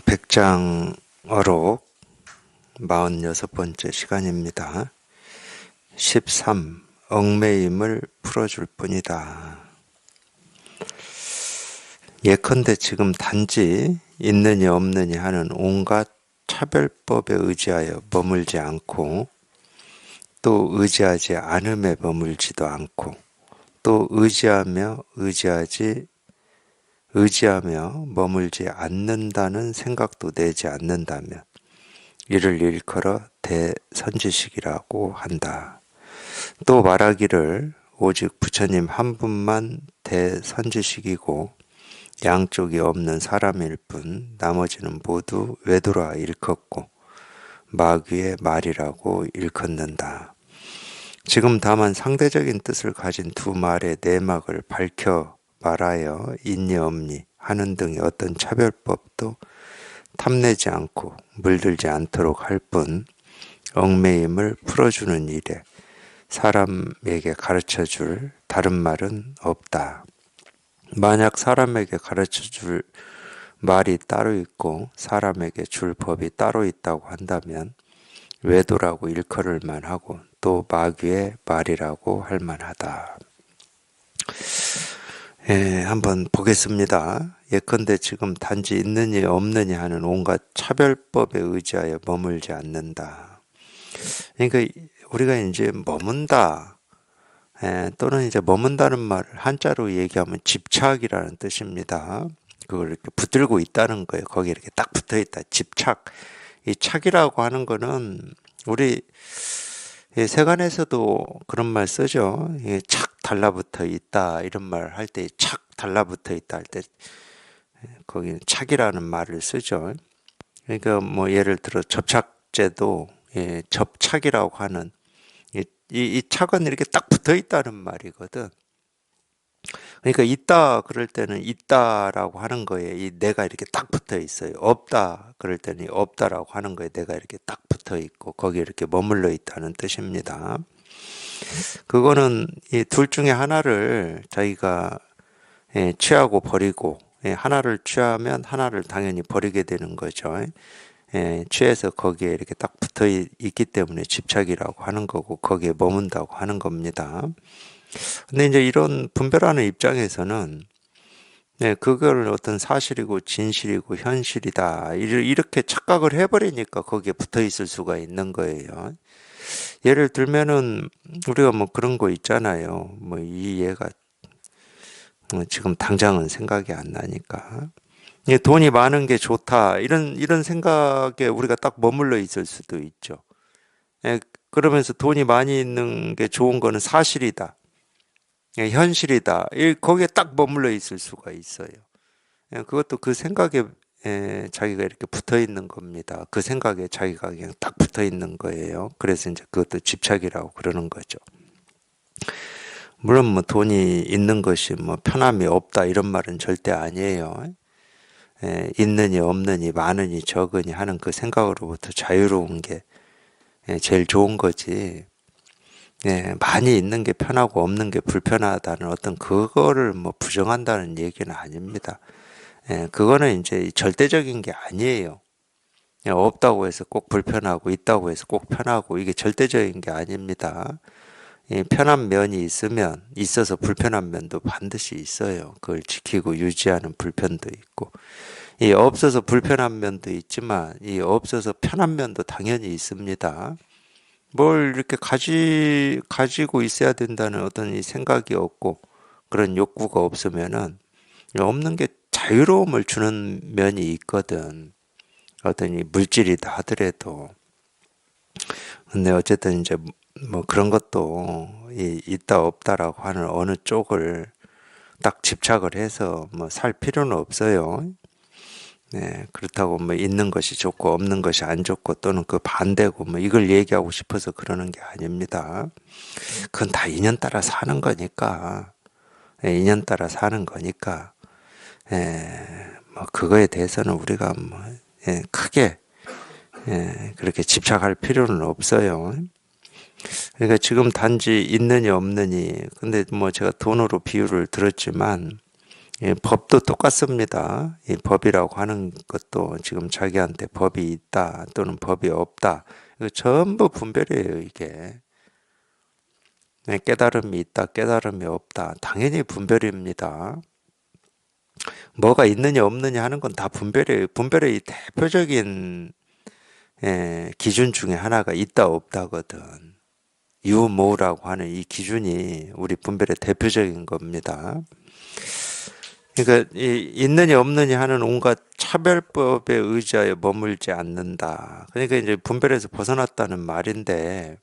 백장어록 46번째 시간입니다. 13. 얽매임을 풀어줄 뿐이다. 예컨대 지금 단지 있느니 없느니 하는 온갖 차별법에 의지하여 머물지 않고, 또 의지하지 않음에 머물지도 않고, 또 의지하며 머물지 않는다는 생각도 내지 않는다면 이를 일컬어 대선지식이라고 한다. 또 말하기를 오직 부처님 한 분만 대선지식이고 양쪽이 없는 사람일 뿐 나머지는 모두 외도라 일컫고 마귀의 말이라고 일컫는다. 지금 다만 상대적인 뜻을 가진 두 말의 내막을 밝혀 말하여 있니 없니 하는 등의 어떤 차별법도 탐내지 않고 물들지 않도록 할 뿐 얽매임을 풀어주는 일에 사람에게 가르쳐줄 다른 말은 없다. 만약 사람에게 가르쳐줄 말이 따로 있고 사람에게 줄 법이 따로 있다고 한다면 외도라고 일컬을 만하고 또 마귀의 말이라고 할 만하다. 한번 보겠습니다. 예컨대 지금 단지 있느니 없느니 하는 온갖 차별법에 의지하여 머물지 않는다. 그러니까 우리가 이제 머문다, 또는 이제 머문다는 말을 한자로 얘기하면 집착이라는 뜻입니다. 그걸 이렇게 붙들고 있다는 거예요. 거기에 이렇게 딱 붙어 있다. 집착. 이 착이라고 하는 거는 우리 세간에서도 그런 말 쓰죠. 착 달라붙어 있다 이런 말 할 때 착 달라붙어 있다 할 때 거기는 착이라는 말을 쓰죠. 그러니까 뭐 예를 들어 접착제도 접착이라고 하는 이 착은 이렇게 딱 붙어 있다는 말이거든. 그러니까 있다 그럴 때는 있다라고 하는 거에 이 내가 이렇게 딱 붙어 있어요. 없다 그럴 때는 없다라고 하는 거에 내가 이렇게 딱 붙어 있고 거기에 이렇게 머물러 있다는 뜻입니다. 그거는 이 둘 중에 하나를 자기가 취하고 버리고 하나를 취하면 하나를 당연히 버리게 되는 거죠. 취해서 거기에 이렇게 딱 붙어 있기 때문에 집착이라고 하는 거고 거기에 머문다고 하는 겁니다. 근데 이제 이런 분별하는 입장에서는 그걸 어떤 사실이고 진실이고 현실이다 이렇게 착각을 해버리니까 거기에 붙어 있을 수가 있는 거예요. 예를 들면은 우리가 뭐 그런 거 있잖아요. 뭐 이 얘가 지금 당장은 생각이 안 나니까 돈이 많은 게 좋다 이런 생각에 우리가 딱 머물러 있을 수도 있죠. 그러면서 돈이 많이 있는 게 좋은 거는 사실이다. 현실이다. 거기에 딱 머물러 있을 수가 있어요. 그것도 그 생각에 자기가 이렇게 붙어 있는 겁니다. 그 생각에 자기가 그냥 딱 붙어 있는 거예요. 그래서 이제 그것도 집착이라고 그러는 거죠. 물론 뭐 돈이 있는 것이 뭐 편함이 없다 이런 말은 절대 아니에요. 있느니 없느니 많으니 적으니 하는 그 생각으로부터 자유로운 게 제일 좋은 거지. 많이 있는 게 편하고 없는 게 불편하다는 어떤 그거를 뭐 부정한다는 얘기는 아닙니다. 그거는 이제 절대적인 게 아니에요. 없다고 해서 꼭 불편하고 있다고 해서 꼭 편하고 이게 절대적인 게 아닙니다. 편한 면이 있어서 불편한 면도 반드시 있어요. 그걸 지키고 유지하는 불편도 있고 없어서 불편한 면도 있지만 없어서 편한 면도 당연히 있습니다. 뭘 이렇게 가지고 있어야 된다는 어떤 이 생각이 없고 그런 욕구가 없으면은 없는 게 자유로움을 주는 면이 있거든. 어떤 이 물질이다 하더라도. 근데 어쨌든 이제 뭐 그런 것도 있다 없다라고 하는 어느 쪽을 딱 집착을 해서 뭐 살 필요는 없어요. 그렇다고 뭐 있는 것이 좋고 없는 것이 안 좋고 또는 그 반대고 뭐 이걸 얘기하고 싶어서 그러는 게 아닙니다. 그건 다 인연 따라 사는 거니까, 인연 따라 사는 거니까, 뭐 그거에 대해서는 우리가 뭐 크게 그렇게 집착할 필요는 없어요. 그러니까 지금 단지 있느니 없느니, 근데 뭐 제가 돈으로 비유를 들었지만 법도 똑같습니다. 이 법이라고 하는 것도 지금 자기한테 법이 있다 또는 법이 없다. 이거 전부 분별이에요, 이게. 깨달음이 있다, 깨달음이 없다. 당연히 분별입니다. 뭐가 있느냐 없느냐 하는 건 다 분별이에요. 분별의 대표적인 기준 중에 하나가 있다 없다거든. 유무라고 하는 이 기준이 우리 분별의 대표적인 겁니다. 그러니까 있느냐 없느냐 하는 온갖 차별법에 의지하여 머물지 않는다. 그러니까 이제 분별에서 벗어났다는 말인데,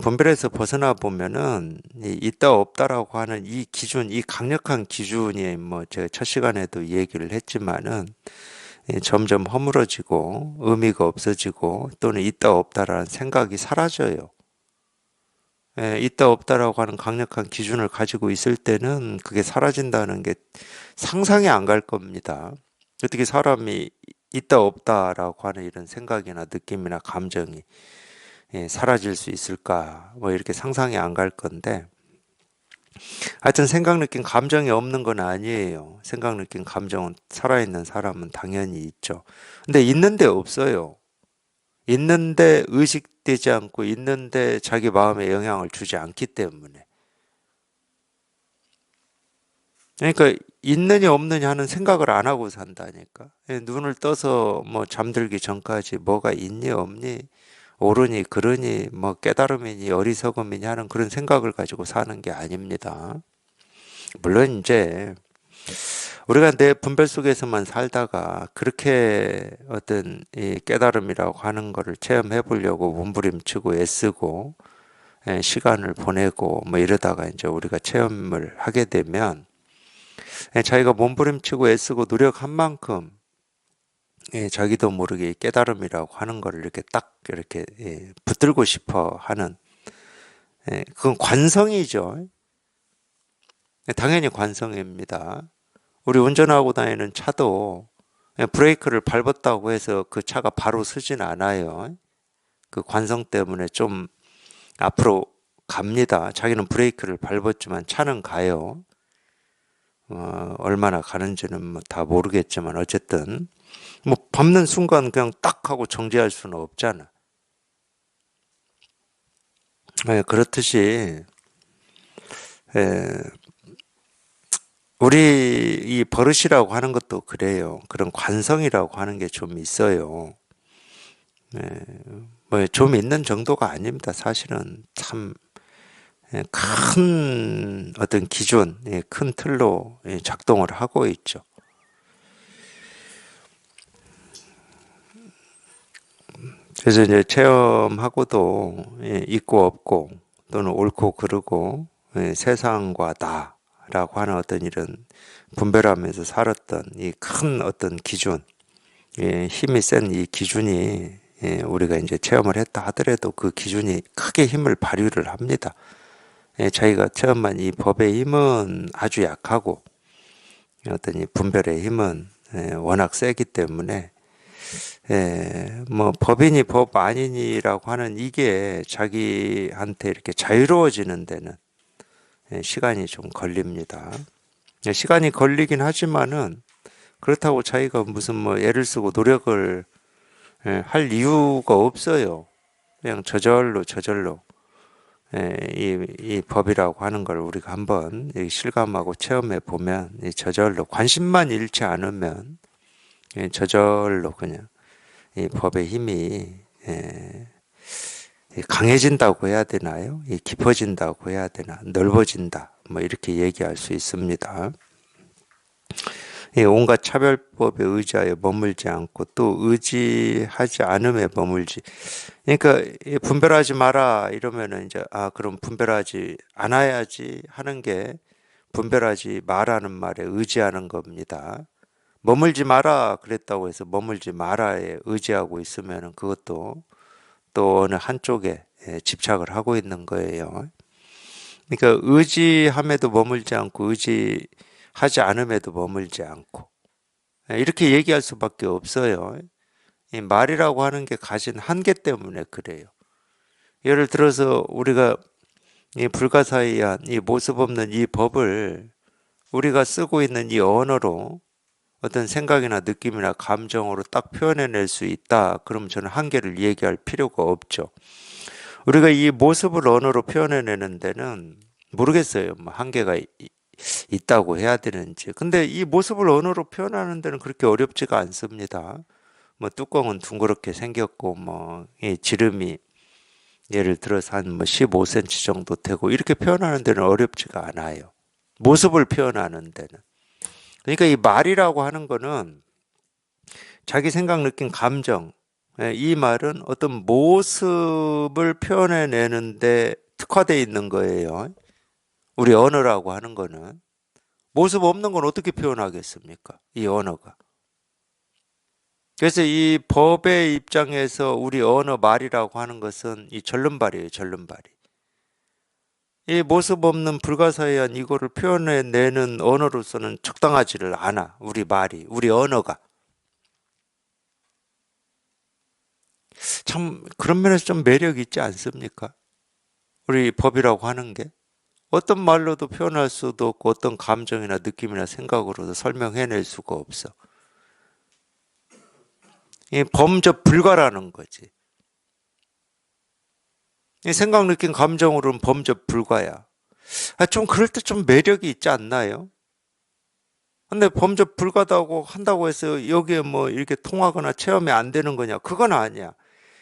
분별에서 벗어나 보면은 있다 없다라고 하는 이 기준, 이 강력한 기준이 뭐 제가 첫 시간에도 얘기를 했지만은 점점 허물어지고 의미가 없어지고 또는 있다 없다라는 생각이 사라져요. 있다 없다라고 하는 강력한 기준을 가지고 있을 때는 그게 사라진다는 게 상상이 안 갈 겁니다. 어떻게 사람이 있다 없다라고 하는 이런 생각이나 느낌이나 감정이 사라질 수 있을까? 뭐 이렇게 상상이 안 갈 건데, 하여튼 생각, 느낌, 감정이 없는 건 아니에요. 생각, 느낌, 감정은 살아있는 사람은 당연히 있죠. 근데 있는데 없어요. 있는데 의식되지 않고 있는데 자기 마음에 영향을 주지 않기 때문에. 그러니까 있느냐 없느냐 하는 생각을 안 하고 산다니까. 눈을 떠서 뭐 잠들기 전까지 뭐가 있니 없니 옳으니 그르니 뭐 깨달음이니 어리석음이니 하는 그런 생각을 가지고 사는 게 아닙니다. 물론 이제 우리가 내 분별 속에서만 살다가 그렇게 어떤 이 깨달음이라고 하는 거를 체험해 보려고 몸부림치고 애쓰고 시간을 보내고 뭐 이러다가 이제 우리가 체험을 하게 되면 자기가 몸부림치고 애쓰고 노력한 만큼 자기도 모르게 깨달음이라고 하는 거를 이렇게 딱 이렇게 붙들고 싶어 하는 그건 관성이죠. 당연히 관성입니다. 우리 운전하고 다니는 차도 브레이크를 밟았다고 해서 그 차가 바로 서진 않아요. 그 관성 때문에 좀 앞으로 갑니다. 자기는 브레이크를 밟았지만 차는 가요. 얼마나 가는지는 뭐다 모르겠지만 어쨌든 뭐 밟는 순간 그냥 딱 하고 정지할 수는 없잖아. 그렇듯이 우리 이 버릇이라고 하는 것도 그래요. 그런 관성이라고 하는 게 좀 있어요. 뭐 좀 있는 정도가 아닙니다. 사실은 참 큰 어떤 기준, 큰 틀로 작동을 하고 있죠. 그래서 이제 체험하고도 있고 없고 또는 옳고 그르고 세상과 나라고 하는 어떤 이런 분별하면서 살았던 이 큰 어떤 기준, 힘이 센 이 기준이 우리가 이제 체험을 했다 하더라도 그 기준이 크게 힘을 발휘를 합니다. 자기가 체험한 이 법의 힘은 아주 약하고 어떤 이 분별의 힘은 워낙 세기 때문에 뭐 법이니 법 아니니라고 하는 이게 자기한테 이렇게 자유로워지는 데는 시간이 좀 걸립니다. 시간이 걸리긴 하지만은 그렇다고 자기가 무슨 뭐 애를 쓰고 노력을 할 이유가 없어요. 그냥 저절로 이 법이라고 하는 걸 우리가 한번 실감하고 체험해 보면 저절로 관심만 잃지 않으면 저절로 그냥 이 법의 힘이 강해진다고 해야 되나요? 깊어진다고 해야 되나? 넓어진다. 뭐 이렇게 얘기할 수 있습니다. 온갖 차별법에 의지하여 머물지 않고 또 의지하지 않음에 머물지. 그러니까 분별하지 마라 이러면은 이제 그럼 분별하지 않아야지 하는 게 분별하지 마라는 말에 의지하는 겁니다. 머물지 마라 그랬다고 해서 머물지 마라에 의지하고 있으면은 그것도 또 어느 한쪽에 집착을 하고 있는 거예요. 그러니까 의지함에도 머물지 않고 의지하지 않음에도 머물지 않고 이렇게 얘기할 수밖에 없어요. 이 말이라고 하는 게 가진 한계 때문에 그래요. 예를 들어서 우리가 이 불가사의한 이 모습 없는 이 법을 우리가 쓰고 있는 이 언어로 어떤 생각이나 느낌이나 감정으로 딱 표현해낼 수 있다. 그럼 저는 한계를 얘기할 필요가 없죠. 우리가 이 모습을 언어로 표현해내는 데는 모르겠어요. 뭐 한계가 있다고 해야 되는지. 근데 이 모습을 언어로 표현하는 데는 그렇게 어렵지가 않습니다. 뭐 뚜껑은 둥그렇게 생겼고 뭐 이 지름이 예를 들어서 한 뭐 15cm 정도 되고 이렇게 표현하는 데는 어렵지가 않아요. 모습을 표현하는 데는. 그러니까 이 말이라고 하는 거는 자기 생각, 느낀 감정, 이 말은 어떤 모습을 표현해내는데 특화되어 있는 거예요. 우리 언어라고 하는 거는. 모습 없는 건 어떻게 표현하겠습니까? 이 언어가. 그래서 이 법의 입장에서 우리 언어 말이라고 하는 것은 이 절름발이에요, 절름발이. 이 모습 없는 불가사의한 이거를 표현해내는 언어로서는 적당하지를 않아. 우리 말이, 우리 언어가. 참 그런 면에서 좀 매력이 있지 않습니까? 우리 법이라고 하는 게 어떤 말로도 표현할 수도 없고 어떤 감정이나 느낌이나 생각으로도 설명해낼 수가 없어. 이 범접 불가라는 거지. 이 생각, 느낀 감정으로는 범접 불가야. 좀 그럴 때 좀 매력이 있지 않나요? 근데 범접 불가다고 한다고 해서 여기에 뭐 이렇게 통하거나 체험이 안 되는 거냐? 그건 아니야.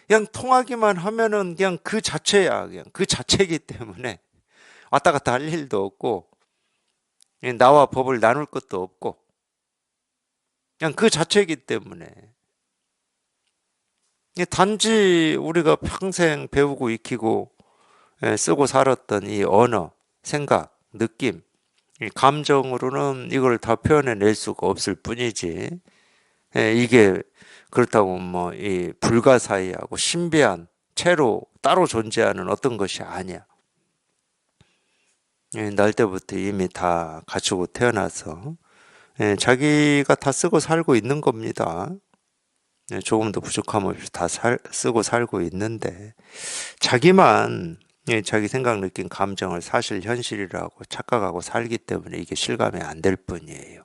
그냥 통하기만 하면은 그냥 그 자체야. 그냥 그 자체이기 때문에 왔다 갔다 할 일도 없고 나와 법을 나눌 것도 없고 그냥 그 자체이기 때문에 단지 우리가 평생 배우고 익히고 쓰고 살았던 이 언어, 생각, 느낌, 이 감정으로는 이걸 다 표현해낼 수가 없을 뿐이지. 이게 그렇다고 뭐 이 불가사의하고 신비한 채로 따로 존재하는 어떤 것이 아니야. 날 때부터 이미 다 갖추고 태어나서 자기가 다 쓰고 살고 있는 겁니다. 조금도 부족함 없이 다 쓰고 살고 있는데 자기만 자기 생각, 느낀 감정을 사실 현실이라고 착각하고 살기 때문에 이게 실감이 안 될 뿐이에요.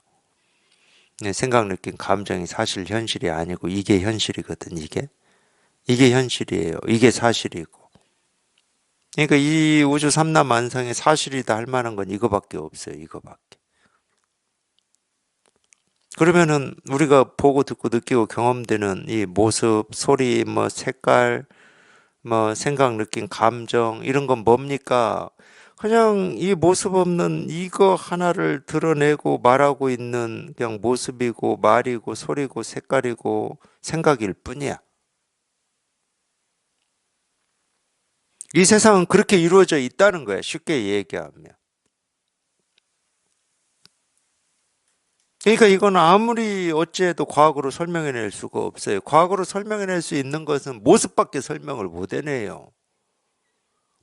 생각, 느낀 감정이 사실 현실이 아니고 이게 현실이거든, 이게 현실이에요. 이게 사실이고. 그러니까 이 우주 삼라만상의 사실이다 할 만한 건 이거밖에 없어요. 이거밖에. 그러면은 우리가 보고 듣고 느끼고 경험되는 이 모습, 소리, 뭐 색깔, 뭐 생각, 느낀 감정 이런 건 뭡니까? 그냥 이 모습 없는 이거 하나를 드러내고 말하고 있는 그냥 모습이고 말이고 소리고 색깔이고 생각일 뿐이야. 이 세상은 그렇게 이루어져 있다는 거야. 쉽게 얘기하면. 그러니까 이건 아무리 어찌해도 과학으로 설명해낼 수가 없어요. 과학으로 설명해낼 수 있는 것은 모습밖에 설명을 못 해내요.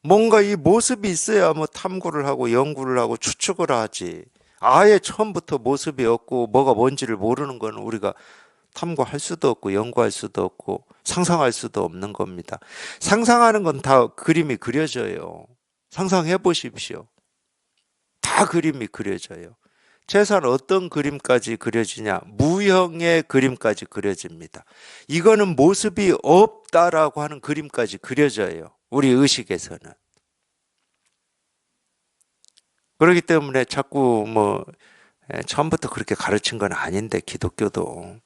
뭔가 이 모습이 있어야 뭐 탐구를 하고 연구를 하고 추측을 하지. 아예 처음부터 모습이 없고 뭐가 뭔지를 모르는 건 우리가 탐구할 수도 없고 연구할 수도 없고 상상할 수도 없는 겁니다. 상상하는 건 다 그림이 그려져요. 상상해 보십시오. 다 그림이 그려져요. 최소한 어떤 그림까지 그려지냐? 무형의 그림까지 그려집니다. 이거는 모습이 없다라고 하는 그림까지 그려져요. 우리 의식에서는. 그렇기 때문에 자꾸 뭐 처음부터 그렇게 가르친 건 아닌데 기독교도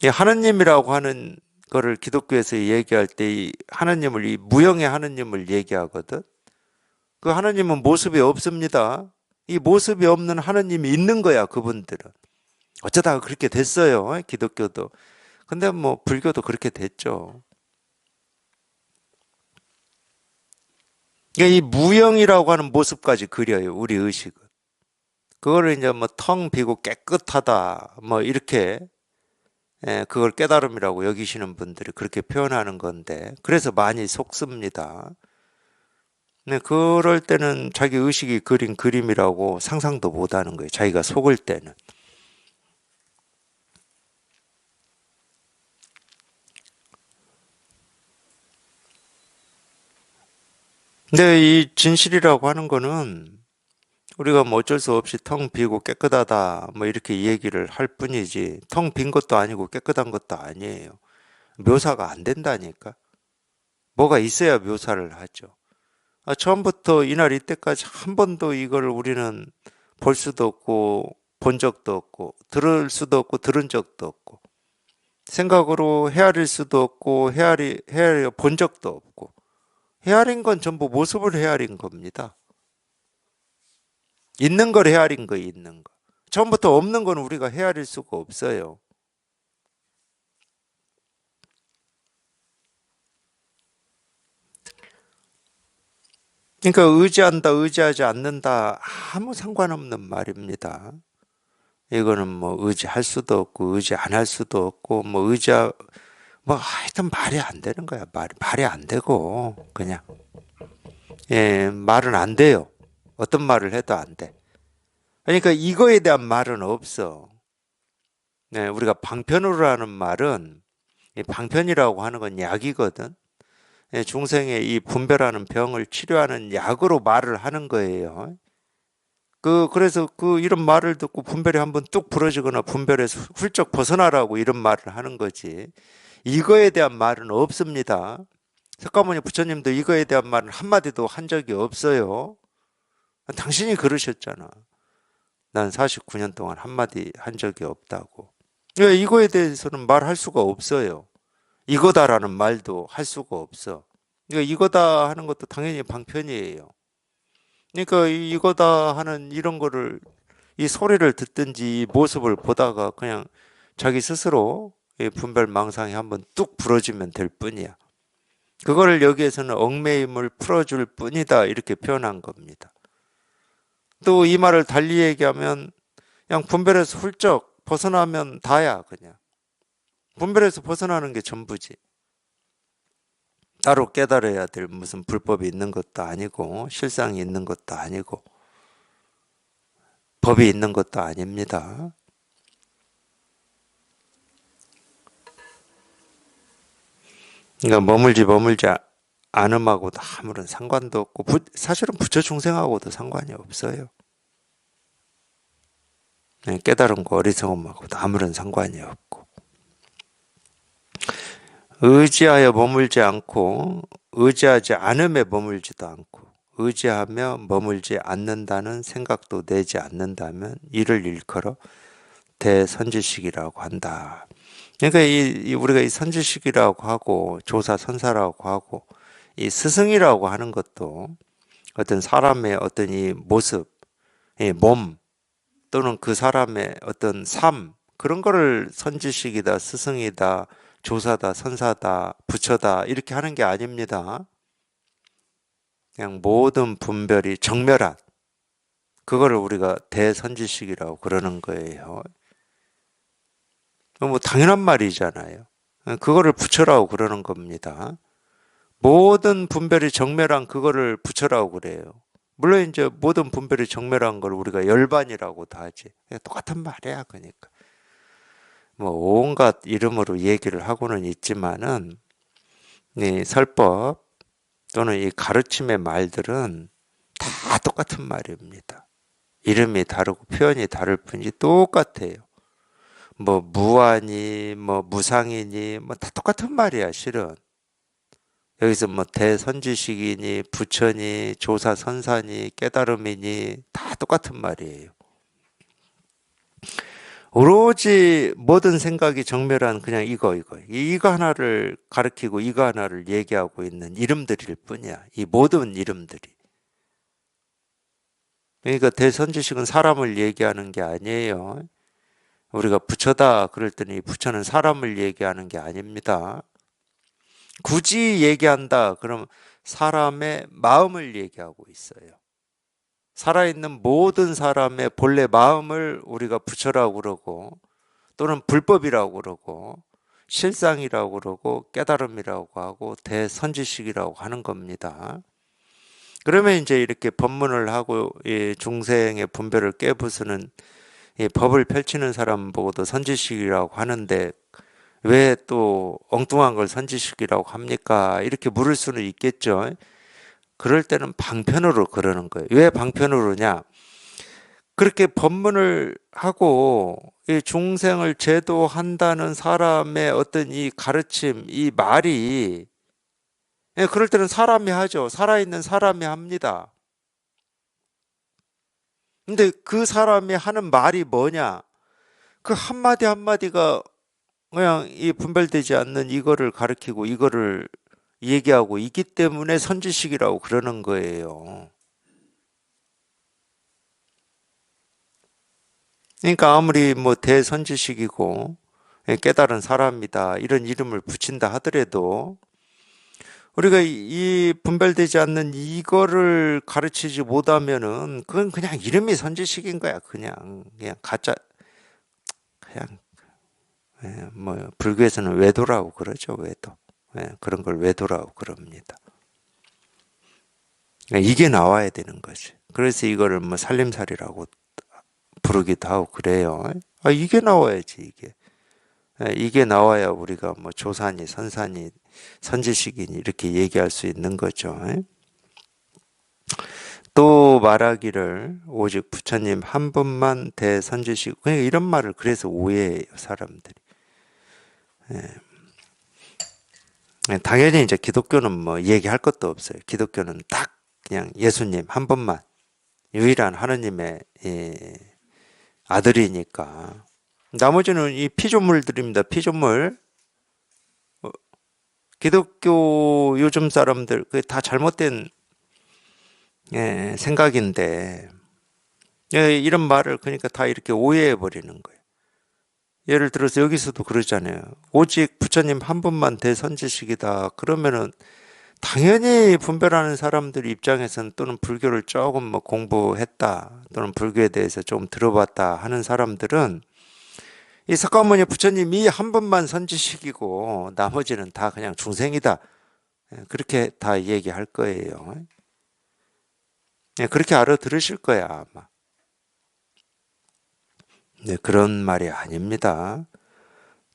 이 하느님이라고 하는 거를 기독교에서 얘기할 때 이 하느님을 이 무형의 하느님을 얘기하거든. 그 하느님은 모습이 없습니다. 이 모습이 없는 하느님이 있는 거야, 그분들은. 어쩌다가 그렇게 됐어요. 기독교도. 근데 뭐 불교도 그렇게 됐죠. 그러니까 이 무형이라고 하는 모습까지 그려요. 우리 의식은. 그거를 이제 뭐 텅 비고 깨끗하다. 뭐 이렇게 그걸 깨달음이라고 여기시는 분들이 그렇게 표현하는 건데 그래서 많이 속습니다. 근데 그럴 때는 자기 의식이 그린 그림이라고 상상도 못 하는 거예요. 자기가 속을 때는. 근데 이 진실이라고 하는 거는 우리가 뭐 어쩔 수 없이 텅 비고 깨끗하다 뭐 이렇게 얘기를 할 뿐이지 텅 빈 것도 아니고 깨끗한 것도 아니에요. 묘사가 안 된다니까. 뭐가 있어야 묘사를 하죠. 처음부터 이날 이때까지 한 번도 이걸 우리는 볼 수도 없고 본 적도 없고 들을 수도 없고 들은 적도 없고 생각으로 헤아릴 수도 없고 헤아려 본 적도 없고 헤아린 건 전부 모습을 헤아린 겁니다. 있는 걸 헤아린 거 있는 거. 처음부터 없는 건 우리가 헤아릴 수가 없어요. 그러니까 의지한다, 의지하지 않는다 아무 상관없는 말입니다. 이거는 뭐 의지할 수도 없고 의지 안 할 수도 없고 뭐 하여튼 말이 안 되는 거야. 말이 안 되고 그냥 말은 안 돼요. 어떤 말을 해도 안 돼. 그러니까 이거에 대한 말은 없어. 우리가 방편으로 하는 말은 이 방편이라고 하는 건 약이거든. 중생의 이 분별하는 병을 치료하는 약으로 말을 하는 거예요. 그래서 이런 말을 듣고 분별이 한번 뚝 부러지거나 분별에서 훌쩍 벗어나라고 이런 말을 하는 거지. 이거에 대한 말은 없습니다. 석가모니 부처님도 이거에 대한 말은 한마디도 한 적이 없어요. 당신이 그러셨잖아. 난 49년 동안 한마디 한 적이 없다고. 이거에 대해서는 말할 수가 없어요. 이거다라는 말도 할 수가 없어. 그러니까 이거다 하는 것도 당연히 방편이에요. 그러니까 이거다 하는 이런 거를 이 소리를 듣든지 이 모습을 보다가 그냥 자기 스스로 분별망상이 한번 뚝 부러지면 될 뿐이야. 그거를 여기에서는 얽매임을 풀어줄 뿐이다 이렇게 표현한 겁니다. 또 이 말을 달리 얘기하면 그냥 분별에서 훌쩍 벗어나면 다야. 그냥 분별에서 벗어나는 게 전부지. 따로 깨달아야 될 무슨 불법이 있는 것도 아니고 실상이 있는 것도 아니고 법이 있는 것도 아닙니다. 그러니까 머물지 않음하고도 아무런 상관도 없고 사실은 부처 중생하고도 상관이 없어요. 깨달음과 어리석음하고도 아무런 상관이 없고 의지하여 머물지 않고 의지하지 않음에 머물지도 않고 의지하며 머물지 않는다는 생각도 내지 않는다면 이를 일컬어 대선지식이라고 한다. 그러니까 우리가 이 선지식이라고 하고 조사 선사라고 하고 이 스승이라고 하는 것도 어떤 사람의 어떤 이 모습, 이 몸 또는 그 사람의 어떤 삶 그런 거를 선지식이다, 스승이다, 조사다, 선사다, 부처다 이렇게 하는 게 아닙니다. 그냥 모든 분별이 정멸한 그거를 우리가 대선지식이라고 그러는 거예요. 뭐 당연한 말이잖아요. 그거를 부처라고 그러는 겁니다. 모든 분별이 정멸한 그거를 부처라고 그래요. 물론 이제 모든 분별이 정멸한 걸 우리가 열반이라고도 하지. 똑같은 말이야, 그러니까. 뭐 온갖 이름으로 얘기를 하고는 있지만은 이 설법 또는 이 가르침의 말들은 다 똑같은 말입니다. 이름이 다르고 표현이 다를 뿐이지 똑같아요. 뭐 무아니 뭐 무상이니 뭐 다 똑같은 말이야 실은. 여기서 뭐 대선지식이니 부처니 조사 선사니 깨달음이니 다 똑같은 말이에요. 오로지 모든 생각이 정멸한 그냥 이거 하나를 가리키고 이거 하나를 얘기하고 있는 이름들일 뿐이야. 이 모든 이름들이. 그러니까 대선지식은 사람을 얘기하는 게 아니에요. 우리가 부처다 그럴 때는 부처는 사람을 얘기하는 게 아닙니다. 굳이 얘기한다 그러면 사람의 마음을 얘기하고 있어요. 살아있는 모든 사람의 본래 마음을 우리가 부처라고 그러고 또는 불법이라고 그러고 실상이라고 그러고 깨달음이라고 하고 대선지식이라고 하는 겁니다. 그러면 이제 이렇게 법문을 하고 중생의 분별을 깨부수는 법을 펼치는 사람 보고도 선지식이라고 하는데 왜 또 엉뚱한 걸 선지식이라고 합니까? 이렇게 물을 수는 있겠죠. 그럴 때는 방편으로 그러는 거예요. 왜 방편으로냐? 그렇게 법문을 하고 이 중생을 제도한다는 사람의 어떤 이 가르침, 이 말이, 예, 그럴 때는 사람이 하죠. 살아있는 사람이 합니다. 근데 그 사람이 하는 말이 뭐냐? 그 한마디 한마디가 그냥 이 분별되지 않는 이거를 가르치고 이거를 얘기하고 있기 때문에 선지식이라고 그러는 거예요. 그러니까 아무리 뭐 대선지식이고 깨달은 사람이다 이런 이름을 붙인다 하더라도 우리가 이 분별되지 않는 이거를 가르치지 못하면은 그건 그냥 이름이 선지식인 거야. 그냥 가짜, 그냥 뭐 불교에서는 외도라고 그러죠. 외도. 그런 걸 외도라고 그럽니다. 이게 나와야 되는 거지. 그래서 이거를 뭐 살림살이라고 부르기도 하고 그래요. 이게 나와야지 이게. 이게 나와야 우리가 뭐 조산이, 선산이, 선지식이니 이렇게 얘기할 수 있는 거죠. 또 말하기를 오직 부처님 한 분만 대선지식. 그냥 이런 말을 그래서 오해해요, 사람들이. 당연히 이제 기독교는 뭐 얘기할 것도 없어요. 기독교는 딱 그냥 예수님 한 분만 유일한 하느님의 아들이니까. 나머지는 이 피조물들입니다. 피조물. 기독교 요즘 사람들 그게 다 잘못된 생각인데 이런 말을 그러니까 다 이렇게 오해해 버리는 거예요. 예를 들어서 여기서도 그러잖아요. 오직 부처님 한 분만 대선지식이다. 그러면은 당연히 분별하는 사람들 입장에서는 또는 불교를 조금 뭐 공부했다 또는 불교에 대해서 좀 들어봤다 하는 사람들은 이 석가모니 부처님이 한 분만 선지식이고 나머지는 다 그냥 중생이다. 그렇게 다 얘기할 거예요. 그렇게 알아들으실 거야, 아마. 네, 그런 말이 아닙니다.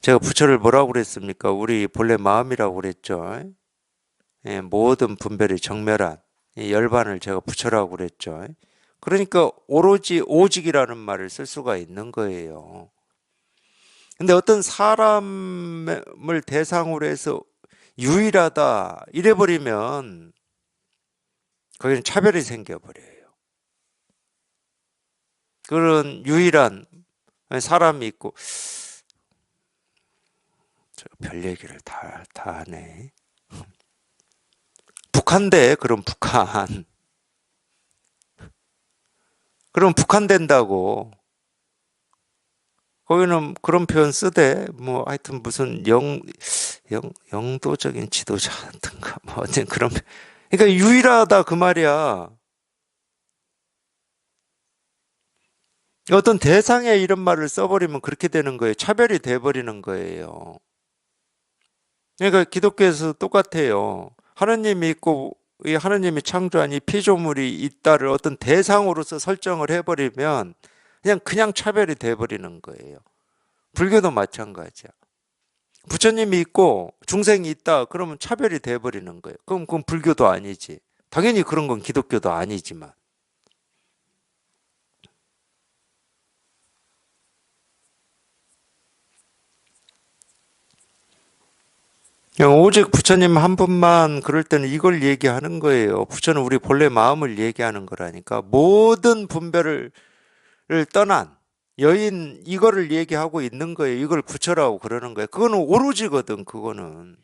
제가 부처를 뭐라고 그랬습니까? 우리 본래 마음이라고 그랬죠. 모든 분별이 정멸한 이 열반을 제가 부처라고 그랬죠. 그러니까 오로지 오직이라는 말을 쓸 수가 있는 거예요. 근데 어떤 사람을 대상으로 해서 유일하다 이래버리면 거기는 차별이 생겨버려요. 그런 유일한 사람이 있고 별 얘기를 다 하네. 북한대 그럼 북한. 그럼 북한 된다고. 거기는 그런 표현 쓰되 뭐 하여튼 무슨 영도적인 지도자든가 뭐 어쨌든 그런 그러니까 유일하다 그 말이야. 어떤 대상에 이런 말을 써버리면 그렇게 되는 거예요. 차별이 돼버리는 거예요. 그러니까 기독교에서 똑같아요. 하느님이 있고 이 하느님이 창조한 이 피조물이 있다를 어떤 대상으로서 설정을 해버리면 그냥 차별이 돼버리는 거예요. 불교도 마찬가지야. 부처님이 있고 중생이 있다 그러면 차별이 돼버리는 거예요. 그럼 그건 불교도 아니지. 당연히 그런 건 기독교도 아니지만. 그냥 오직 부처님 한 분만 그럴 때는 이걸 얘기하는 거예요. 부처는 우리 본래 마음을 얘기하는 거라니까. 모든 분별을 떠난 여인 이거를 얘기하고 있는 거예요. 이걸 부처라고 그러는 거예요. 그거는 오로지거든. 그거는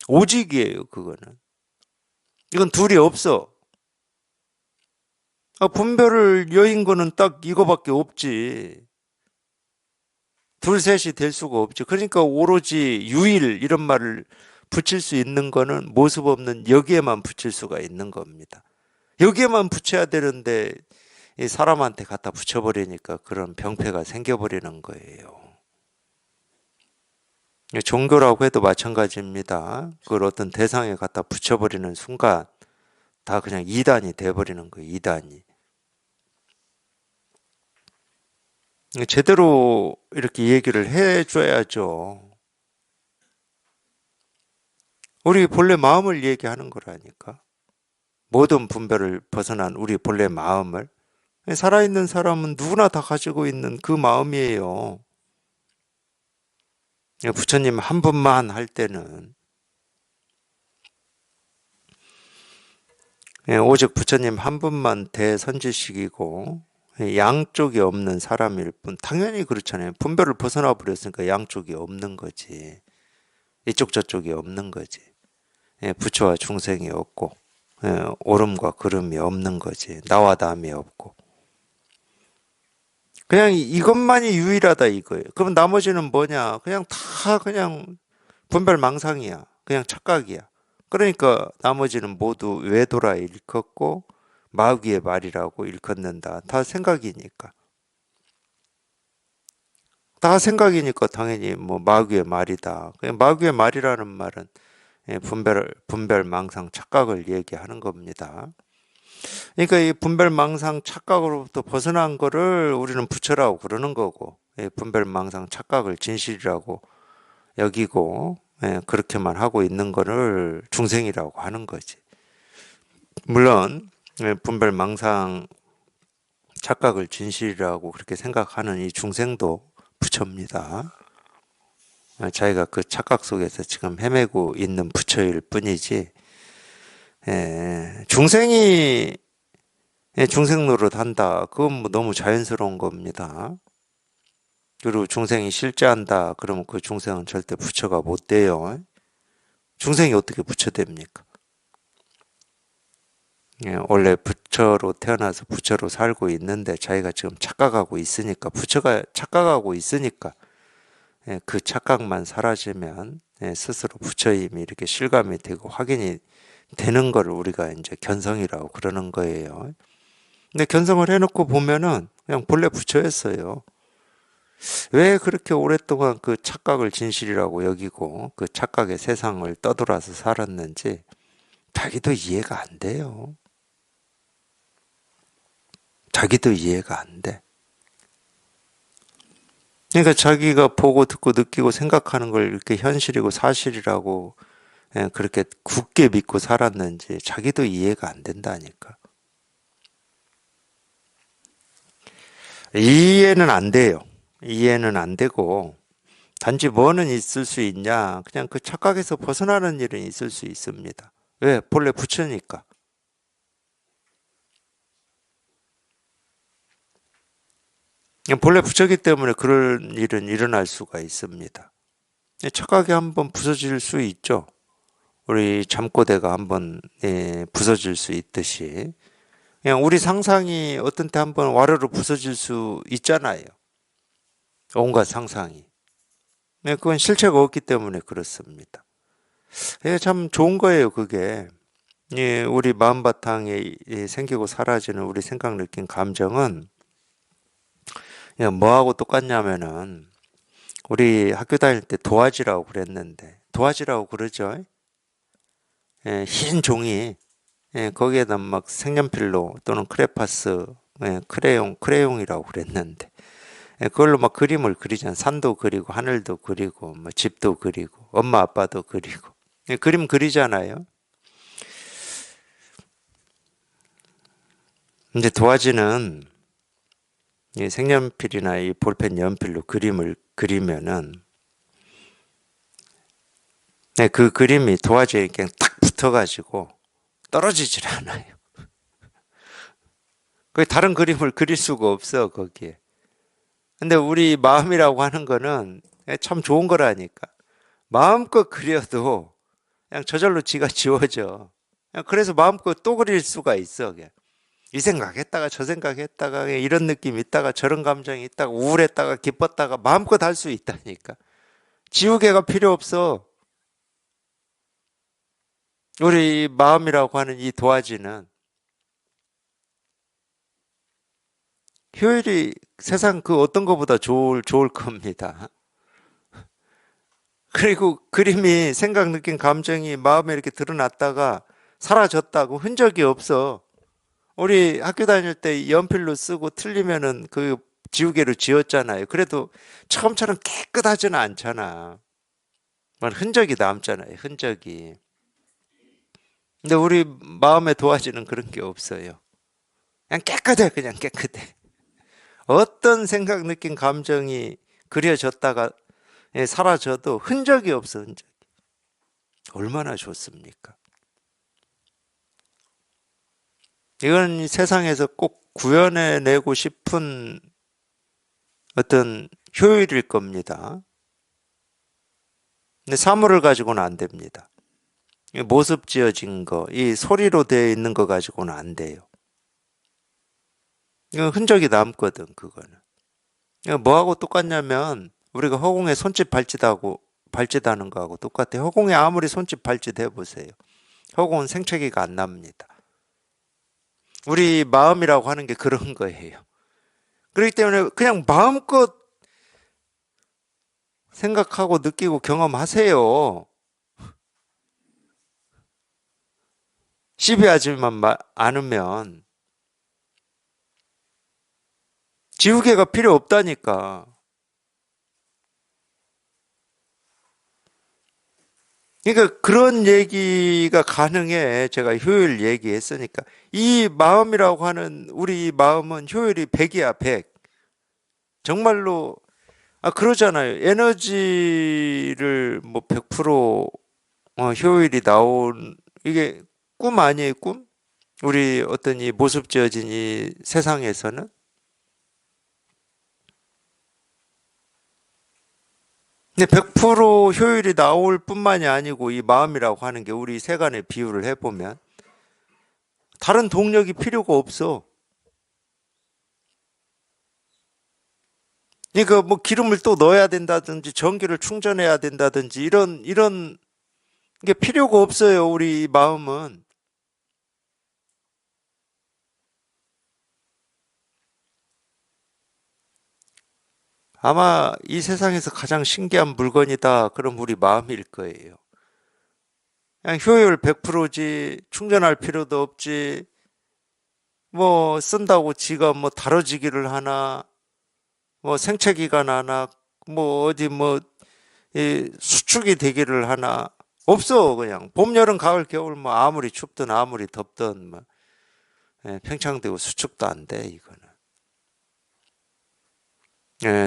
오직이에요. 그거는 이건 둘이 없어. 분별을 여인 거는 딱 이거밖에 없지. 둘 셋이 될 수가 없지. 그러니까 오로지 유일 이런 말을 붙일 수 있는 거는 모습 없는 여기에만 붙일 수가 있는 겁니다. 여기에만 붙여야 되는데 이 사람한테 갖다 붙여버리니까 그런 병폐가 생겨버리는 거예요. 종교라고 해도 마찬가지입니다. 그걸 어떤 대상에 갖다 붙여버리는 순간 다 그냥 이단이 돼버리는 거예요. 이단이. 제대로 이렇게 얘기를 해줘야죠. 우리 본래 마음을 얘기하는 거라니까. 모든 분별을 벗어난 우리 본래 마음을. 살아있는 사람은 누구나 다 가지고 있는 그 마음이에요. 부처님 한 분만 할 때는 오직 부처님 한 분만 대선지식이고 양쪽이 없는 사람일 뿐. 당연히 그렇잖아요. 분별을 벗어나 버렸으니까 양쪽이 없는 거지. 이쪽 저쪽이 없는 거지. 부처와 중생이 없고 옳음과 그름이 없는 거지. 나와 남이 없고. 그냥 이것만이 유일하다 이거예요. 그럼 나머지는 뭐냐? 그냥 다 그냥 분별망상이야. 그냥 착각이야. 그러니까 나머지는 모두 외도라 일컫고 마귀의 말이라고 일컫는다. 다 생각이니까. 다 생각이니까 당연히 뭐 마귀의 말이다. 그냥 마귀의 말이라는 말은 분별망상 착각을 얘기하는 겁니다. 그러니까 이 분별망상 착각으로부터 벗어난 거를 우리는 부처라고 그러는 거고, 분별망상 착각을 진실이라고 여기고, 그렇게만 하고 있는 거를 중생이라고 하는 거지. 물론 분별망상 착각을 진실이라고 그렇게 생각하는 이 중생도 부처입니다. 자기가 그 착각 속에서 지금 헤매고 있는 부처일 뿐이지, 중생이 중생 노릇한다. 그건 뭐 너무 자연스러운 겁니다. 그리고 중생이 실제한다. 그러면 그 중생은 절대 부처가 못 돼요. 중생이 어떻게 부처 됩니까? 원래 부처로 태어나서 부처로 살고 있는데 자기가 지금 착각하고 있으니까, 부처가 착각하고 있으니까 그 착각만 사라지면 스스로 부처임이 이렇게 실감이 되고 확인이 되는 걸 우리가 이제 견성이라고 그러는 거예요. 근데 견성을 해놓고 보면은 그냥 본래 부처였어요. 왜 그렇게 오랫동안 그 착각을 진실이라고 여기고 그 착각의 세상을 떠돌아서 살았는지 자기도 이해가 안 돼요. 자기도 이해가 안 돼. 그러니까 자기가 보고 듣고 느끼고 생각하는 걸 이렇게 현실이고 사실이라고 그렇게 굳게 믿고 살았는지 자기도 이해가 안 된다니까. 이해는 안 돼요. 이해는 안 되고 단지 뭐는 있을 수 있냐? 그냥 그 착각에서 벗어나는 일은 있을 수 있습니다. 왜? 본래 부처니까. 본래 부처기 때문에 그런 일은 일어날 수가 있습니다. 착각이 한번 부서질 수 있죠. 우리 잠꼬대가 한번 부서질 수 있듯이 그냥 우리 상상이 어떤 때 한번 와르르 부서질 수 있잖아요. 온갖 상상이. 그건 실체가 없기 때문에 그렇습니다. 참 좋은 거예요, 그게. 우리 마음바탕에 생기고 사라지는 우리 생각, 느낀 감정은 뭐하고 똑같냐면은 우리 학교 다닐 때 도화지라고 그랬는데 도화지라고 그러죠. 흰 종이 거기에다 막 색연필로 또는 크레파스, 크레용이라고 그랬는데 그걸로 막 그림을 그리잖아. 산도 그리고 하늘도 그리고 뭐 집도 그리고 엄마 아빠도 그리고 그림 그리잖아요. 이제 도화지는 이 색연필이나 이 볼펜 연필로 그림을 그리면은 그 그림이 도화지에 그냥 딱 붙어가지고 떨어지질 않아요. 그 다른 그림을 그릴 수가 없어 거기에. 근데 우리 마음이라고 하는 거는 참 좋은 거라니까. 마음껏 그려도 그냥 저절로 지가 지워져. 그래서 마음껏 또 그릴 수가 있어. 그냥. 이 생각했다가 저 생각했다가 이런 느낌 있다가 저런 감정이 있다가 우울했다가 기뻤다가 마음껏 할 수 있다니까. 지우개가 필요 없어. 우리 마음이라고 하는 이 도화지는 효율이 세상 그 어떤 것보다 좋을 겁니다. 그리고 그림이 생각, 느낀 감정이 마음에 이렇게 드러났다가 사라졌다고 흔적이 없어. 우리 학교 다닐 때 연필로 쓰고 틀리면은 그 지우개로 지웠잖아요. 그래도 처음처럼 깨끗하지는 않잖아. 흔적이 남잖아요. 흔적이. 근데 우리 마음에 도화지는 그런 게 없어요. 그냥 깨끗해, 그냥 깨끗해. 어떤 생각, 느낀 감정이 그려졌다가 사라져도 흔적이 없어, 흔적. 얼마나 좋습니까? 이건 세상에서 꼭 구현해내고 싶은 어떤 효율일 겁니다. 근데 사물을 가지고는 안 됩니다. 모습 지어진 거, 이 소리로 되어 있는 거 가지고는 안 돼요. 이건 흔적이 남거든, 그거는. 이거 뭐하고 똑같냐면, 우리가 허공에 손짓 발짓하는 거하고 똑같아요. 허공에 아무리 손짓 발짓 해보세요. 허공은 생채기가 안 납니다. 우리 마음이라고 하는 게 그런 거예요. 그렇기 때문에 그냥 마음껏 생각하고 느끼고 경험하세요. 시비하지만 않으면 지우개가 필요 없다니까. 그러니까 그런 얘기가 가능해. 제가 효율 얘기했으니까. 이 마음이라고 하는 우리 마음은 효율이 100이야, 100. 정말로, 그러잖아요. 에너지를 뭐 100% 효율이 나온, 이게 꿈 아니에요, 꿈? 우리 어떤 이 모습 지어진 이 세상에서는? 근데 100% 효율이 나올 뿐만이 아니고 이 마음이라고 하는 게 우리 세간의 비유를 해보면 다른 동력이 필요가 없어. 그러니까 뭐 기름을 또 넣어야 된다든지 전기를 충전해야 된다든지 이런 게 필요가 없어요. 우리 마음은. 아마 이 세상에서 가장 신기한 물건이다. 그럼 우리 마음일 거예요. 그냥 효율 100%지 충전할 필요도 없지. 뭐 쓴다고 지가 뭐 다뤄지기를 하나 뭐 생체기가 나나 뭐 어디 뭐 이 수축이 되기를 하나 없어. 그냥 봄 여름 가을 겨울 뭐 아무리 춥든 아무리 덥든 뭐 팽창되고 수축도 안 돼 이거는.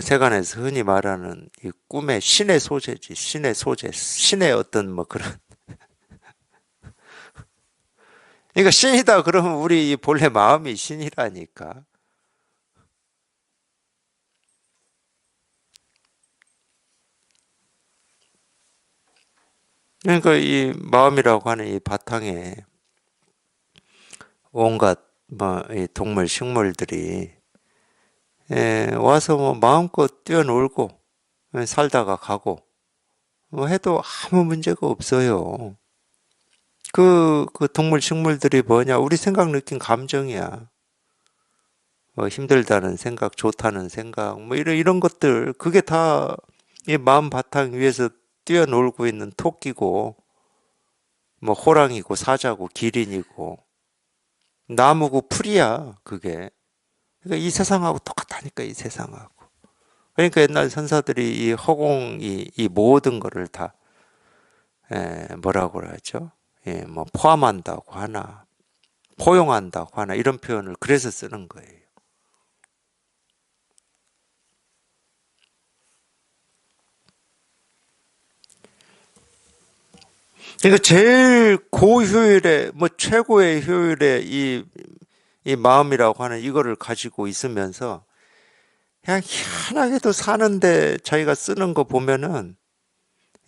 세간에서 흔히 말하는 이 꿈의 신의 소재지. 신의 소재, 신의 어떤 뭐 그런. 그러니까 신이다 그러면 우리 본래 마음이 신이라니까. 그러니까 이 마음이라고 하는 이 바탕에 온갖 뭐이 동물 식물들이 와서 뭐 마음껏 뛰어놀고 살다가 가고 뭐 해도 아무 문제가 없어요. 그 동물 식물들이 뭐냐? 우리 생각 느낀 감정이야. 뭐 힘들다는 생각, 좋다는 생각, 뭐 이런 것들 그게 다 이 마음 바탕 위에서 뛰어놀고 있는 토끼고 뭐 호랑이고 사자고 기린이고 나무고 풀이야 그게. 그러니까 이 세상하고 똑같다니까 이 세상하고. 그러니까 옛날 선사들이 이 허공이 이 모든 거를 다 뭐라고 그러죠? 뭐 포함한다고 하나, 포용한다고 하나 이런 표현을 그래서 쓰는 거예요. 그러니까 제일 고효율의 뭐 최고의 효율의 이 마음이라고 하는 이거를 가지고 있으면서 그냥 희한하게도 사는데 자기가 쓰는 거 보면은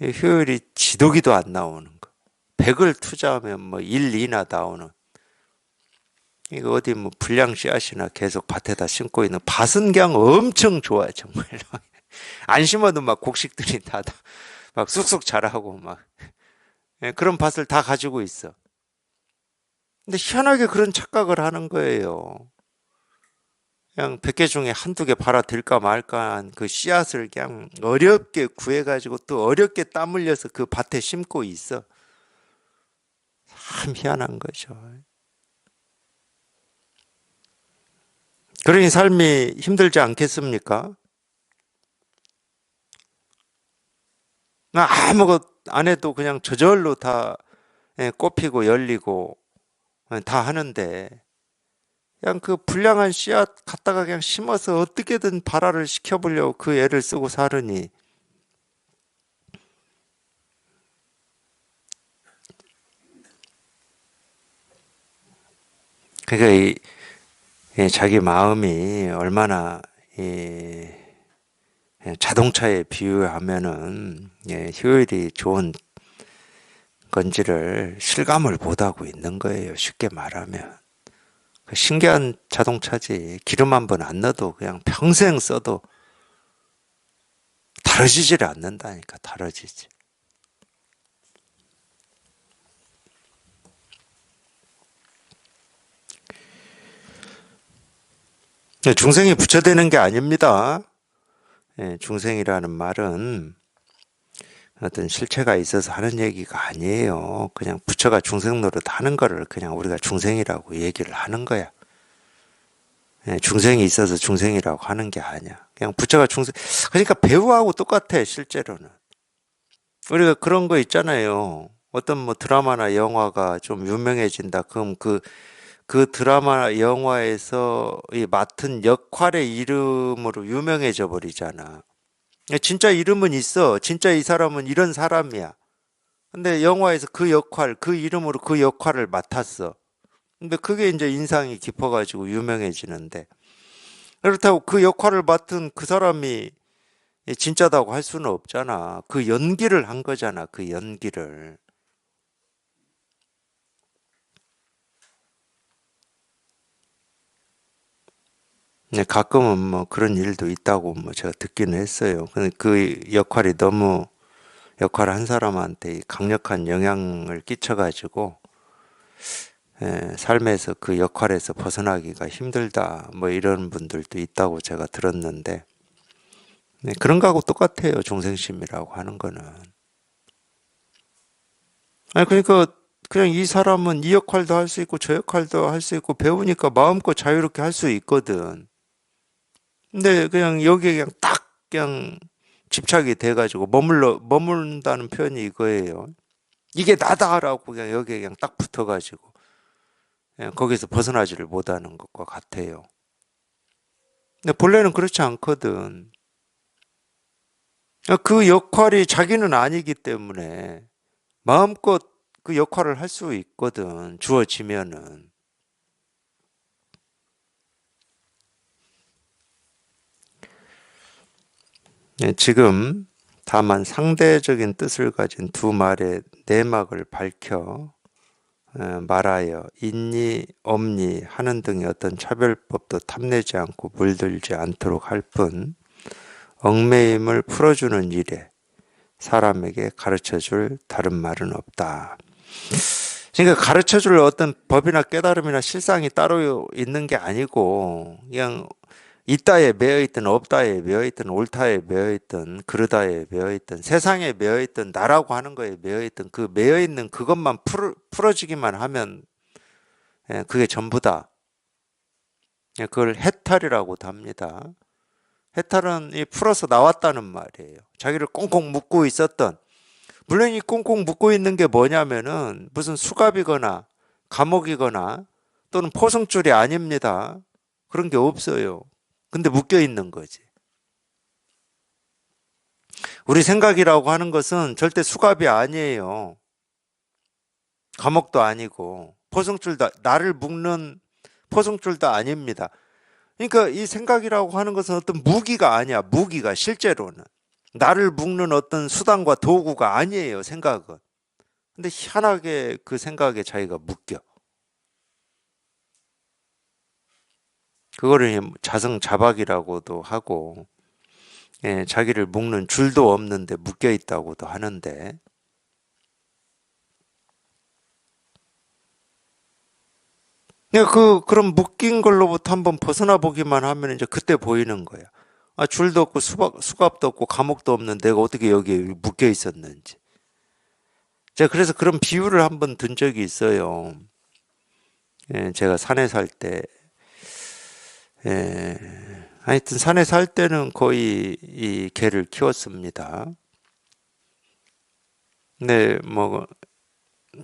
이 효율이 지독이도 안 나오는 거. 100을 투자하면 뭐 1, 2나 나오는. 이거 어디 뭐 불량 씨앗이나 계속 밭에다 심고 있는 밭은 그냥 엄청 좋아요, 정말로. 안 심어도 막 곡식들이 다 막 쑥쑥 자라고 막 그런 밭을 다 가지고 있어. 근데 희한하게 그런 착각을 하는 거예요. 그냥 100개 중에 한두 개 팔아 들까 말까 한 그 씨앗을 그냥 어렵게 구해가지고 또 어렵게 땀 흘려서 그 밭에 심고 있어. 참 희한한 거죠. 그러니 삶이 힘들지 않겠습니까? 아무것 안 해도 그냥 저절로 다 꽃피고 열리고 다 하는데 그냥 그 불량한 씨앗 갖다가 그냥 심어서 어떻게든 발화를 시켜보려고 그 애를 쓰고 사느니, 그러니까 자기 마음이 얼마나 이 자동차에 비유하면은 효율이 좋은 건지를 실감을 못하고 있는 거예요. 쉽게 말하면. 그 신기한 자동차지. 기름 한 번 안 넣어도 그냥 평생 써도 다뤄지질 않는다니까. 다뤄지지. 중생이 부처되는 게 아닙니다. 중생이라는 말은 어떤 실체가 있어서 하는 얘기가 아니에요. 그냥 부처가 중생 노릇 하는 거를 그냥 우리가 중생이라고 얘기를 하는 거야. 중생이 있어서 중생이라고 하는 게 아니야. 그냥 부처가 중생, 그러니까 배우하고 똑같아, 실제로는. 우리가 그런 거 있잖아요. 어떤 뭐 드라마나 영화가 좀 유명해진다. 그럼 그 드라마 영화에서 이 맡은 역할의 이름으로 유명해져 버리잖아. 진짜 이름은 있어. 진짜 이 사람은 이런 사람이야. 근데 영화에서 그 역할, 그 이름으로 그 역할을 맡았어. 근데 그게 이제 인상이 깊어가지고 유명해지는데, 그렇다고 그 역할을 맡은 그 사람이 진짜다고 할 수는 없잖아. 그 연기를 한 거잖아. 그 연기를. 가끔은 뭐 그런 일도 있다고 뭐 제가 듣기는 했어요. 근데 그 역할이 너무 역할 한 사람한테 강력한 영향을 끼쳐가지고 삶에서 그 역할에서 벗어나기가 힘들다 뭐 이런 분들도 있다고 제가 들었는데, 그런 거하고 똑같아요. 중생심이라고 하는 거는. 아니 그러니까 그냥 이 사람은 이 역할도 할 수 있고 저 역할도 할 수 있고 배우니까 마음껏 자유롭게 할 수 있거든. 근데 그냥 여기에 그냥 딱 그냥 집착이 돼가지고 머문다는 표현이 이거예요. 이게 나다라고 그냥 여기에 그냥 딱 붙어가지고 그냥 거기서 벗어나지를 못하는 것과 같아요. 근데 본래는 그렇지 않거든. 그 역할이 자기는 아니기 때문에 마음껏 그 역할을 할 수 있거든. 주어지면은. 지금 다만 상대적인 뜻을 가진 두 말의 내막을 밝혀 말하여 있니 없니 하는 등의 어떤 차별법도 탐내지 않고 물들지 않도록 할 뿐, 얽매임을 풀어주는 일에 사람에게 가르쳐줄 다른 말은 없다. 그러니까 가르쳐줄 어떤 법이나 깨달음이나 실상이 따로 있는 게 아니고 그냥 있다에 매여 있든 없다에 매여 있든 옳다에 매여 있든 그르다에 매여 있든 세상에 매여 있든 나라고 하는 거에 매여 있든 그 매여 있는 그것만 풀어지기만 하면 그게 전부다. 그걸 해탈이라고도 합니다. 해탈은 이 풀어서 나왔다는 말이에요. 자기를 꽁꽁 묶고 있었던, 물론 이 꽁꽁 묶고 있는 게 뭐냐면은 무슨 수갑이거나 감옥이거나 또는 포승줄이 아닙니다. 그런 게 없어요. 근데 묶여 있는 거지. 우리 생각이라고 하는 것은 절대 수갑이 아니에요. 감옥도 아니고 포승줄도 나를 묶는 포승줄도 아닙니다. 그러니까 이 생각이라고 하는 것은 어떤 무기가 아니야. 무기가 실제로는 나를 묶는 어떤 수단과 도구가 아니에요. 생각은. 근데 희한하게 그 생각에 자기가 묶여. 그거를 자성자박이라고도 하고, 자기를 묶는 줄도 없는데 묶여 있다고도 하는데, 그런 묶인 걸로부터 한번 벗어나 보기만 하면 이제 그때 보이는 거야. 아, 줄도 없고 수갑도 없고 감옥도 없는 내가 어떻게 여기에 묶여 있었는지. 제가 그래서 그런 비유를 한번 든 적이 있어요. 제가 산에 살 때, 예, 하여튼 산에 살 때는 거의 이 개를 키웠습니다. 근데 뭐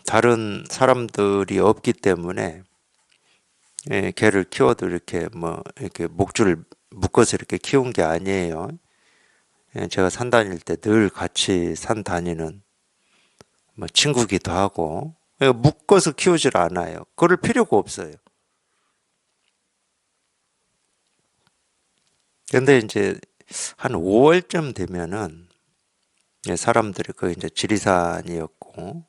다른 사람들이 없기 때문에 개를 키워도 이렇게 뭐 이렇게 목줄을 묶어서 이렇게 키운 게 아니에요. 제가 산 다닐 때 늘 같이 산 다니는 뭐 친구기도 하고 묶어서 키우질 않아요. 그럴 필요가 없어요. 근데 이제 한 5월쯤 되면은 사람들이 그 이제 지리산이었고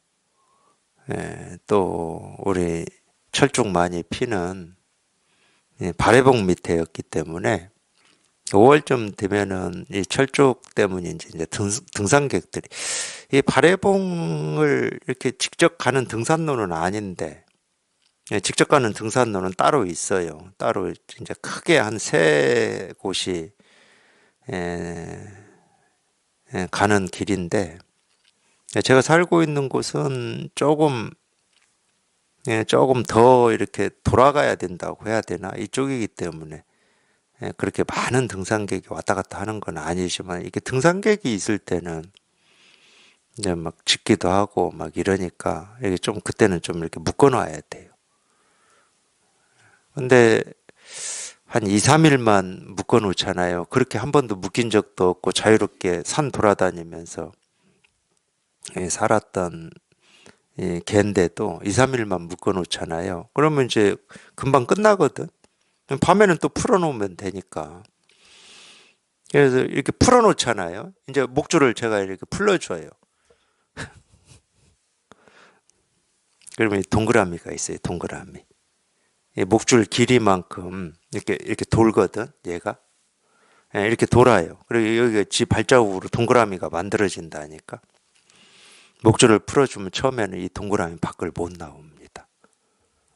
또 우리 철쭉 많이 피는 발해봉 밑에였기 때문에 5월쯤 되면은 이 철쭉 때문인지 이제 등산객들이 이 발해봉을 이렇게 직접 가는 등산로는 아닌데 직접 가는 등산로는 따로 있어요. 따로 이제 크게 한 세 곳이 에, 가는 길인데 제가 살고 있는 곳은 조금 더 이렇게 돌아가야 된다고 해야 되나? 이쪽이기 때문에 그렇게 많은 등산객이 왔다 갔다 하는 건 아니지만 이게 등산객이 있을 때는 이제 막 짖기도 하고 막 이러니까 이게 좀 그때는 좀 이렇게 묶어 놔야 돼요. 근데 한 2, 3일만 묶어 놓잖아요. 그렇게 한 번도 묶인 적도 없고 자유롭게 산 돌아다니면서 살았던 개인데도 2, 3일만 묶어 놓잖아요. 그러면 이제 금방 끝나거든. 밤에는 또 풀어 놓으면 되니까. 그래서 이렇게 풀어 놓잖아요. 이제 목줄을 제가 이렇게 풀어줘요. 그러면 동그라미가 있어요. 동그라미. 이 목줄 길이만큼 이렇게 돌거든. 얘가 이렇게 돌아요. 그리고 여기가 지 발자국으로 동그라미가 만들어진다니까. 목줄을 풀어주면 처음에는 이 동그라미 밖을 못 나옵니다.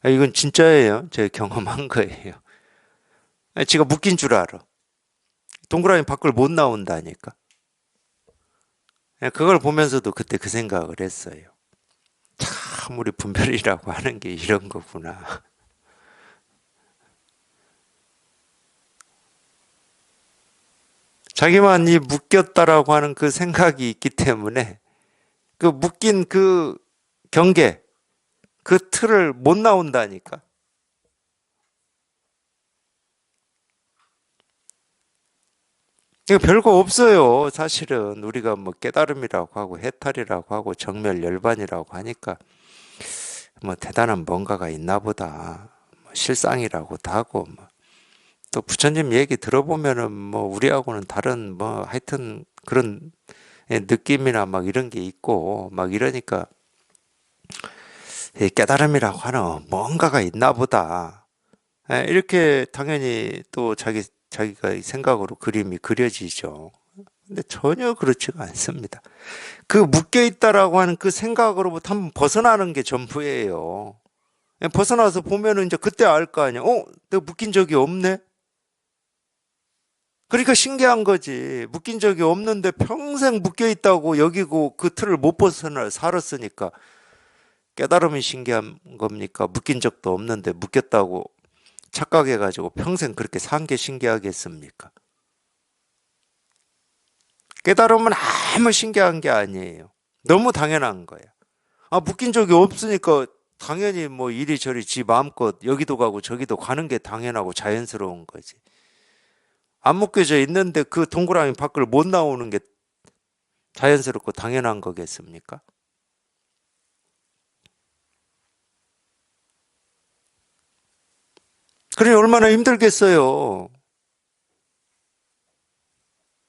이건 진짜예요. 제가 경험한 거예요. 지가 묶인 줄 알아. 동그라미 밖을 못 나온다니까. 그걸 보면서도 그때 그 생각을 했어요. 참 우리 분별이라고 하는 게 이런 거구나. 자기만 이 묶였다라고 하는 그 생각이 있기 때문에 그 묶인 그 경계, 그 틀을 못 나온다니까. 이거 별거 없어요. 사실은 우리가 뭐 깨달음이라고 하고 해탈이라고 하고 정멸 열반이라고 하니까 뭐 대단한 뭔가가 있나 보다. 뭐 실상이라고도 하고 뭐. 또 부처님 얘기 들어보면은 뭐 우리하고는 다른 뭐 하여튼 그런 느낌이나 막 이런 게 있고 막 이러니까 깨달음이라고 하는 뭔가가 있나 보다. 이렇게 당연히 또 자기가 생각으로 그림이 그려지죠. 근데 전혀 그렇지가 않습니다. 그 묶여 있다라고 하는 그 생각으로부터 한번 벗어나는 게 전부예요. 벗어나서 보면은 이제 그때 알 거 아니야. 내가 묶인 적이 없네? 그러니까 신기한 거지. 묶인 적이 없는데 평생 묶여 있다고 여기고 그 틀을 못 벗어나 살았으니까 깨달음이 신기한 겁니까? 묶인 적도 없는데 묶였다고 착각해가지고 평생 그렇게 산 게 신기하겠습니까? 깨달음은 아무 신기한 게 아니에요. 너무 당연한 거야. 묶인 적이 없으니까 당연히 뭐 이리저리 지 마음껏 여기도 가고 저기도 가는 게 당연하고 자연스러운 거지. 안 묶여져 있는데 그 동그라미 밖을 못 나오는 게 자연스럽고 당연한 거겠습니까? 그러니 얼마나 힘들겠어요.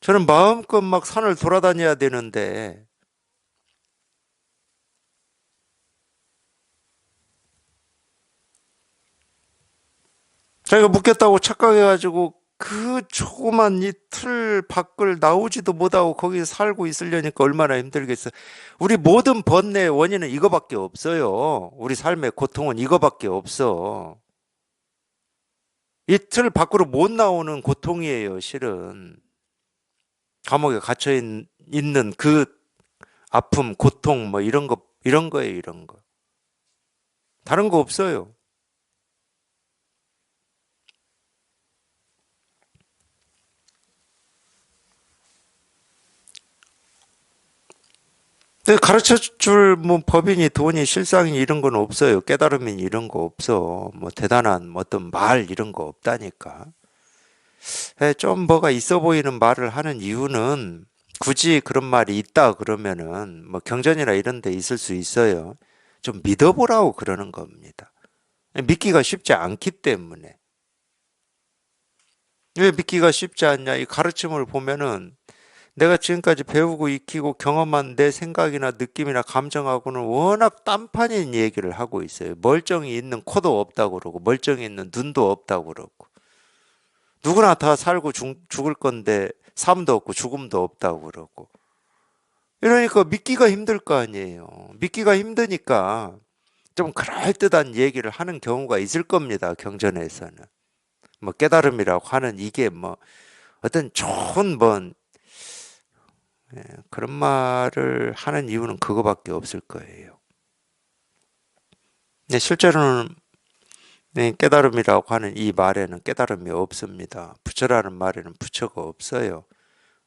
저는 마음껏 막 산을 돌아다녀야 되는데 자기가 묶였다고 착각해가지고 그 조그만 이 틀 밖을 나오지도 못하고 거기서 살고 있으려니까 얼마나 힘들겠어. 우리 모든 번뇌의 원인은 이거밖에 없어요. 우리 삶의 고통은 이거밖에 없어. 이 틀 밖으로 못 나오는 고통이에요, 실은. 감옥에 있는 그 아픔, 고통, 뭐 이런 거예요, 이런 거. 다른 거 없어요. 근데 가르쳐 줄 뭐 법이니 돈이 실상이 이런 건 없어요. 깨달음이 이런 거 없어. 뭐 대단한 뭐 어떤 말 이런 거 없다니까. 좀 뭐가 있어 보이는 말을 하는 이유는 굳이 그런 말이 있다 그러면은 뭐 경전이나 이런 데 있을 수 있어요. 좀 믿어보라고 그러는 겁니다. 믿기가 쉽지 않기 때문에. 왜 믿기가 쉽지 않냐? 이 가르침을 보면은 내가 지금까지 배우고 익히고 경험한 내 생각이나 느낌이나 감정하고는 워낙 딴판인 얘기를 하고 있어요. 멀쩡히 있는 코도 없다고 그러고, 멀쩡히 있는 눈도 없다고 그러고. 누구나 다 살고 죽을 건데, 삶도 없고 죽음도 없다고 그러고. 이러니까 믿기가 힘들 거 아니에요. 믿기가 힘드니까 좀 그럴듯한 얘기를 하는 경우가 있을 겁니다. 경전에서는. 뭐 깨달음이라고 하는 이게 뭐 어떤 좋은 뭐 그런 말을 하는 이유는 그거밖에 없을 거예요. 근데 실제로는 깨달음이라고 하는 이 말에는 깨달음이 없습니다. 부처라는 말에는 부처가 없어요.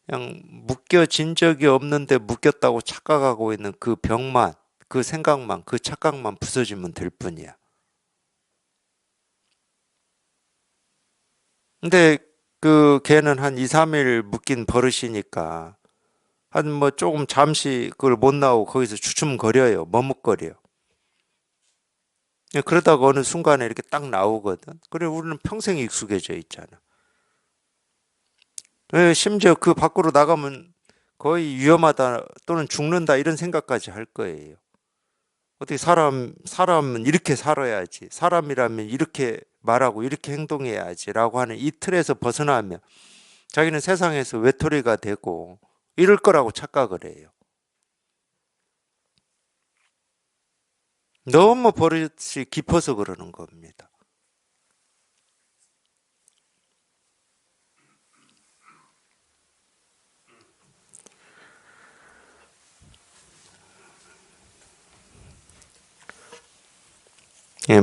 그냥 묶여진 적이 없는데 묶였다고 착각하고 있는 그 병만, 그 생각만, 그 착각만 부서지면 될 뿐이야. 근데 그 걔는 한 2, 3일 묶인 버릇이니까 한 뭐 조금 잠시 그걸 못 나오고 거기서 주춤거려요. 머뭇거려. 그러다가 어느 순간에 이렇게 딱 나오거든. 그래, 우리는 평생 익숙해져 있잖아. 심지어 그 밖으로 나가면 거의 위험하다 또는 죽는다 이런 생각까지 할 거예요. 어떻게 사람은 이렇게 살아야지. 사람이라면 이렇게 말하고 이렇게 행동해야지라고 하는 이 틀에서 벗어나면 자기는 세상에서 외톨이가 되고 이럴 거라고 착각을 해요. 너무 버릇이 깊어서 그러는 겁니다.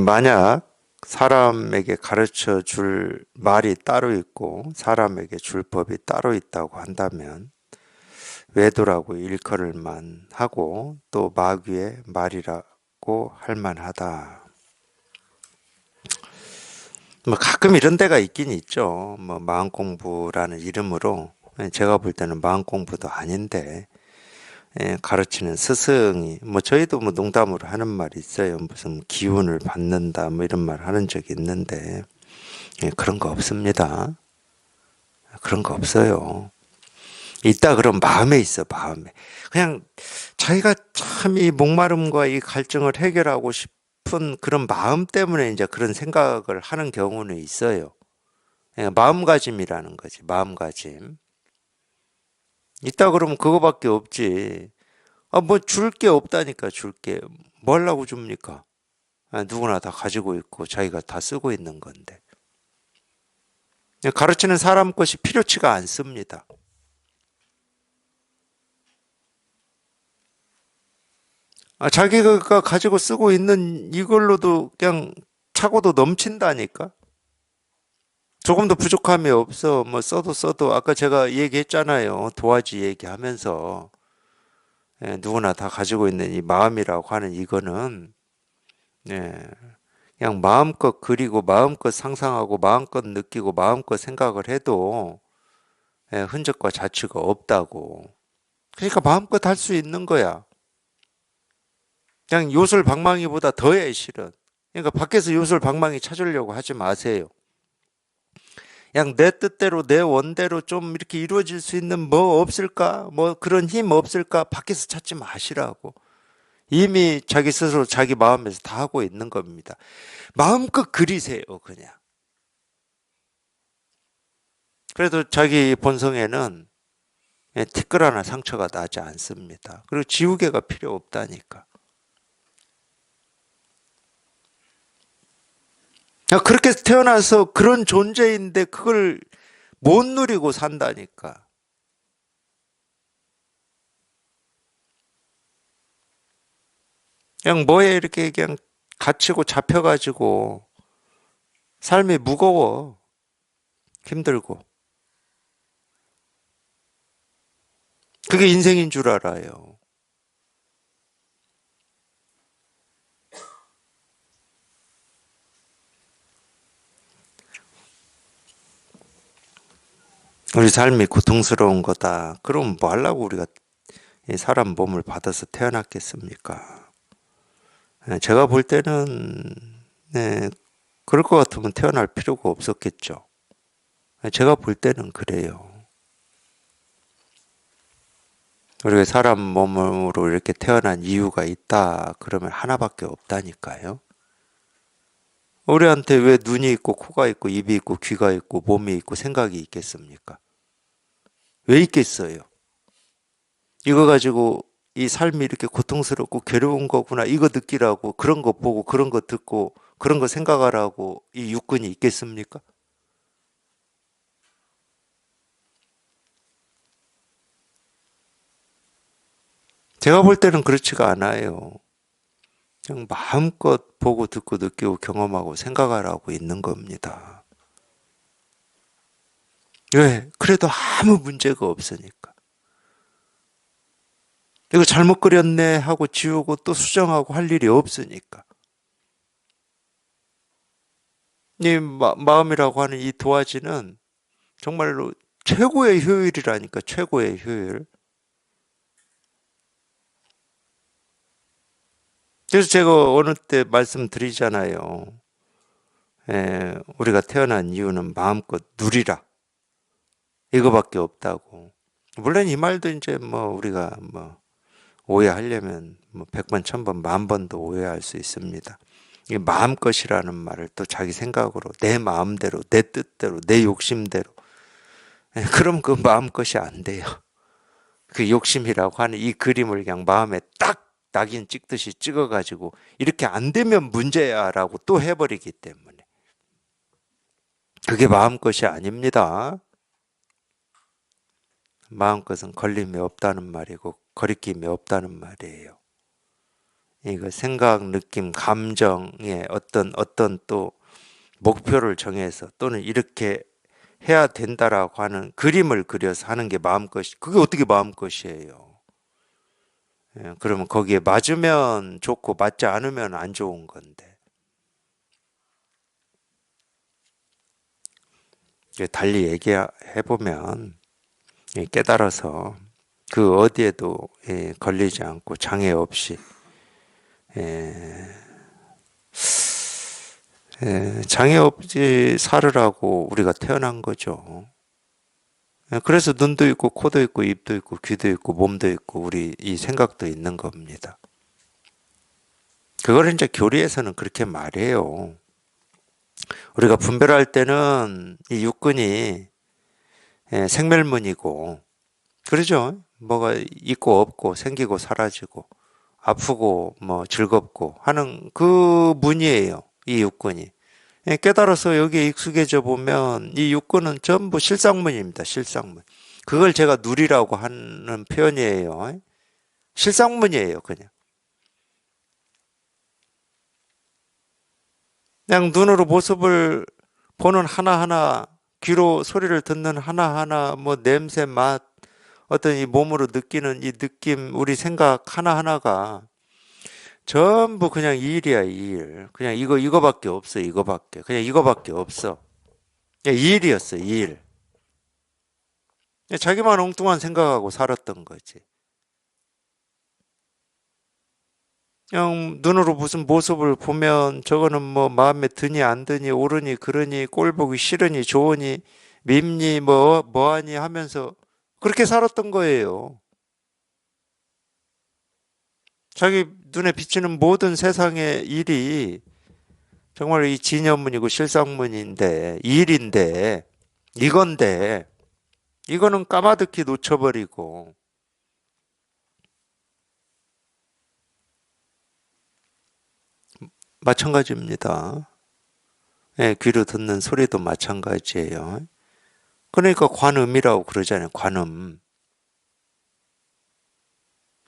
만약 사람에게 가르쳐 줄 말이 따로 있고 사람에게 줄 법이 따로 있다고 한다면 외도라고 일컬을만 하고 또 마귀의 말이라고 할 만하다. 뭐 가끔 이런 데가 있긴 있죠. 뭐 마음 공부라는 이름으로 제가 볼 때는 마음 공부도 아닌데 가르치는 스승이 뭐 저희도 뭐 농담으로 하는 말이 있어요. 무슨 기운을 받는다 뭐 이런 말 하는 적이 있는데 그런 거 없습니다. 그런 거 없어요. 있다 그럼 마음에 있어, 마음에. 그냥 자기가 참 이 목마름과 이 갈증을 해결하고 싶은 그런 마음 때문에 이제 그런 생각을 하는 경우는 있어요. 마음가짐이라는 거지, 마음가짐. 있다 그러면 그거밖에 없지. 뭐 줄 게 없다니까, 줄 게. 뭐 하려고 줍니까? 누구나 다 가지고 있고 자기가 다 쓰고 있는 건데. 가르치는 사람 것이 필요치가 않습니다. 자기가 가지고 쓰고 있는 이걸로도 그냥 차고도 넘친다니까? 조금도 부족함이 없어. 뭐 써도 아까 제가 얘기했잖아요. 도화지 얘기하면서 누구나 다 가지고 있는 이 마음이라고 하는 이거는 예, 그냥 마음껏 그리고 마음껏 상상하고 마음껏 느끼고 마음껏 생각을 해도 흔적과 자취가 없다고. 그러니까 마음껏 할 수 있는 거야. 그냥 요술방망이보다 더해 실은. 그러니까 밖에서 요술방망이 찾으려고 하지 마세요. 그냥 내 뜻대로 내 원대로 좀 이렇게 이루어질 수 있는 뭐 없을까? 뭐 그런 힘 없을까? 밖에서 찾지 마시라고. 이미 자기 스스로 자기 마음에서 다 하고 있는 겁니다. 마음껏 그리세요, 그냥. 그래도 자기 본성에는 티끌 하나 상처가 나지 않습니다. 그리고 지우개가 필요 없다니까. 그렇게 태어나서 그런 존재인데 그걸 못 누리고 산다니까. 그냥 뭐에 이렇게 그냥 갇히고 잡혀가지고 삶이 무거워. 힘들고. 그게 인생인 줄 알아요. 우리 삶이 고통스러운 거다. 그럼 뭐 하려고 우리가 이 사람 몸을 받아서 태어났겠습니까? 제가 볼 때는 네, 그럴 것 같으면 태어날 필요가 없었겠죠. 제가 볼 때는 그래요. 우리가 사람 몸으로 이렇게 태어난 이유가 있다. 그러면 하나밖에 없다니까요. 우리한테 왜 눈이 있고 코가 있고 입이 있고 귀가 있고 몸이 있고 생각이 있겠습니까? 왜 있겠어요? 이거 가지고 이 삶이 이렇게 고통스럽고 괴로운 거구나. 이거 느끼라고 그런 거 보고 그런 거 듣고 그런 거 생각하라고 이 육군이 있겠습니까? 제가 볼 때는 그렇지가 않아요. 그냥 마음껏 보고 듣고 느끼고 경험하고 생각하라고 있는 겁니다. 왜? 그래도 아무 문제가 없으니까. 이거 잘못 그렸네 하고 지우고 또 수정하고 할 일이 없으니까. 이 마음이라고 하는 이 도화지는 정말로 최고의 효율이라니까, 최고의 효율. 그래서 제가 어느 때 말씀드리잖아요. 우리가 태어난 이유는 마음껏 누리라. 이거밖에 없다고. 물론 이 말도 이제 뭐 우리가 뭐 오해하려면 뭐 100번, 1000번, 10,000번도 오해할 수 있습니다. 이 마음것이라는 말을 또 자기 생각으로, 내 마음대로, 내 뜻대로, 내 욕심대로. 그럼 그 마음것이 안 돼요. 그 욕심이라고 하는 이 그림을 그냥 마음에 딱 낙인 찍듯이 찍어가지고 이렇게 안 되면 문제야라고 또 해버리기 때문에. 그게 마음것이 아닙니다. 마음것은 걸림이 없다는 말이고 거리낌이 없다는 말이에요. 이거 생각, 느낌, 감정에 어떤 또 목표를 정해서 또는 이렇게 해야 된다라고 하는 그림을 그려서 하는 게 마음것이, 그게 어떻게 마음것이에요? 그러면 거기에 맞으면 좋고 맞지 않으면 안 좋은 건데. 달리 얘기해보면 깨달아서 그 어디에도 걸리지 않고 장애 없이 장애 없이 살으라고 우리가 태어난 거죠. 그래서 눈도 있고 코도 있고 입도 있고 귀도 있고 몸도 있고 우리 이 생각도 있는 겁니다. 그걸 이제 교리에서는 그렇게 말해요. 우리가 분별할 때는 이 육근이 생멸문이고, 그러죠? 뭐가 있고 없고 생기고 사라지고 아프고 뭐 즐겁고 하는 그 문이에요. 이 육근이. 깨달아서 여기에 익숙해져 보면 이 육근은 전부 실상문입니다. 실상문. 그걸 제가 누리라고 하는 표현이에요. 실상문이에요, 그냥. 그냥 눈으로 모습을 보는 하나하나, 귀로 소리를 듣는 하나하나, 뭐 냄새, 맛, 어떤 이 몸으로 느끼는 이 느낌, 우리 생각 하나하나가 전부 그냥 이 일이야, 이 일. 그냥 이거밖에 없어, 이거밖에. 그냥 이거밖에 없어. 그냥 이 일이었어, 이 일. 자기만 엉뚱한 생각하고 살았던 거지. 그냥 눈으로 무슨 모습을 보면 저거는 뭐 마음에 드니 안 드니 오르니 그러니 꼴 보기 싫으니 좋으니 밉니 뭐하니 하면서 그렇게 살았던 거예요. 자기 눈에 비치는 모든 세상의 일이 정말 이 진여문이고 실상문인데 일인데 이건데 이거는 까마득히 놓쳐버리고 마찬가지입니다. 귀로 듣는 소리도 마찬가지예요. 그러니까 관음이라고 그러잖아요. 관음.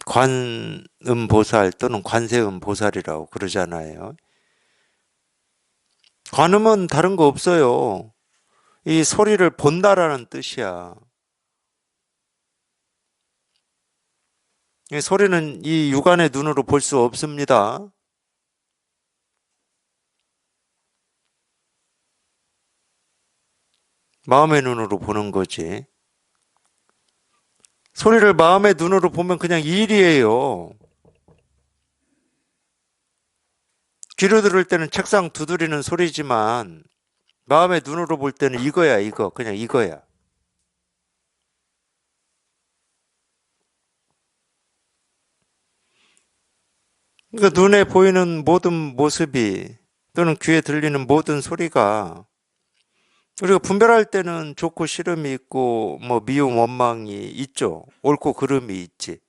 관음 보살 또는 관세음 보살이라고 그러잖아요. 관음은 다른 거 없어요. 이 소리를 본다라는 뜻이야. 이 소리는 이 육안의 눈으로 볼 수 없습니다. 마음의 눈으로 보는 거지. 소리를 마음의 눈으로 보면 그냥 일이에요. 귀로 들을 때는 책상 두드리는 소리지만 마음의 눈으로 볼 때는 이거야, 이거. 그냥 이거야. 그러니까 눈에 보이는 모든 모습이 또는 귀에 들리는 모든 소리가 우리가 분별할 때는 좋고 싫음이 있고 뭐 미움 원망이 있죠. 옳고 그름이 있지.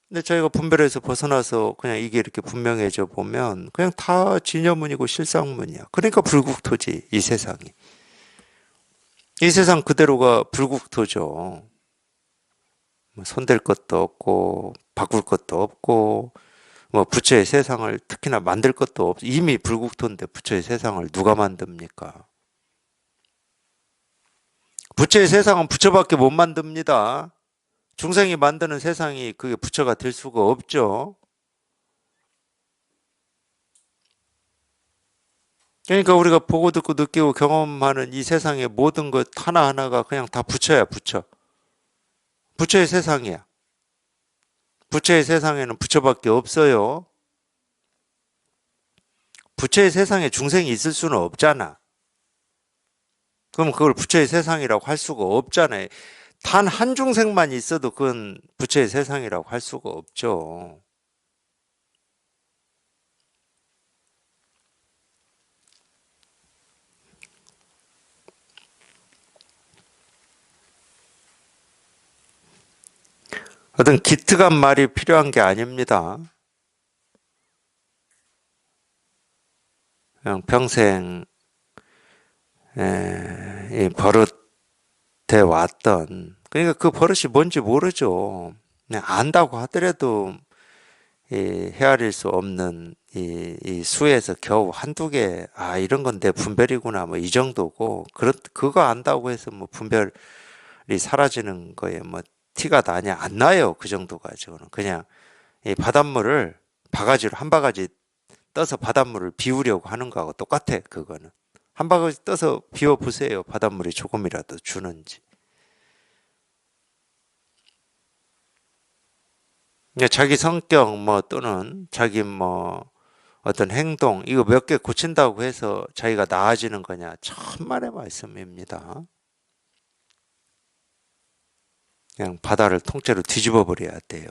근데 저희가 분별해서 벗어나서 그냥 이게 이렇게 분명해져 보면 그냥 다 진여문이고 실상문이야. 그러니까 불국토지, 이 세상이. 이 세상 그대로가 불국토죠. 뭐 손댈 것도 없고 바꿀 것도 없고 뭐 부처의 세상을 특히나 만들 것도 없. 이미 불국토인데 부처의 세상을 누가 만듭니까? 부처의 세상은 부처밖에 못 만듭니다. 중생이 만드는 세상이 그게 부처가 될 수가 없죠. 그러니까 우리가 보고 듣고 느끼고 경험하는 이 세상의 모든 것 하나하나가 그냥 다 부처야, 부처. 부처의 세상이야. 부처의 세상에는 부처밖에 없어요. 부처의 세상에 중생이 있을 수는 없잖아. 그럼 그걸 부처의 세상이라고 할 수가 없잖아요. 단 한 중생만 있어도 그건 부처의 세상이라고 할 수가 없죠. 어떤 기특한 말이 필요한 게 아닙니다. 그냥 평생 이 버릇해 왔던 그러니까 그 버릇이 뭔지 모르죠. 그냥 안다고 하더라도 헤아릴 수 없는 이 수에서 겨우 한두 개, 아, 이런 건 내 분별이구나, 뭐 이 정도고, 그거 안다고 해서 뭐 분별이 사라지는 거에 뭐 티가 나냐? 안 나요. 그 정도 가지고는. 그냥 이 바닷물을 바가지로 한 바가지 떠서 바닷물을 비우려고 하는 거하고 똑같아, 그거는. 한 바가지 떠서 비워 보세요. 바닷물이 조금이라도 주는지. 이제 자기 성격 뭐 또는 자기 뭐 어떤 행동 이거 몇 개 고친다고 해서 자기가 나아지는 거냐? 천만의 말씀입니다. 그냥 바다를 통째로 뒤집어 버려야 돼요.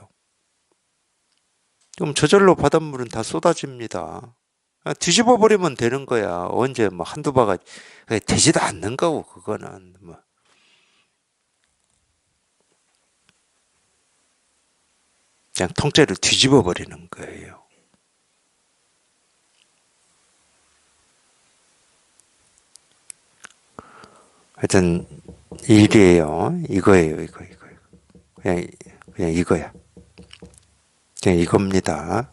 그럼 저절로 바닷물은 다 쏟아집니다. 그냥 뒤집어 버리면 되는 거야. 언제 뭐 한두 바가 되지도 않는 거고 그거는 뭐. 그냥 통째로 뒤집어 버리는 거예요. 하여튼 일이에요. 이거예요. 이거. 그냥 이거야. 그냥 이겁니다.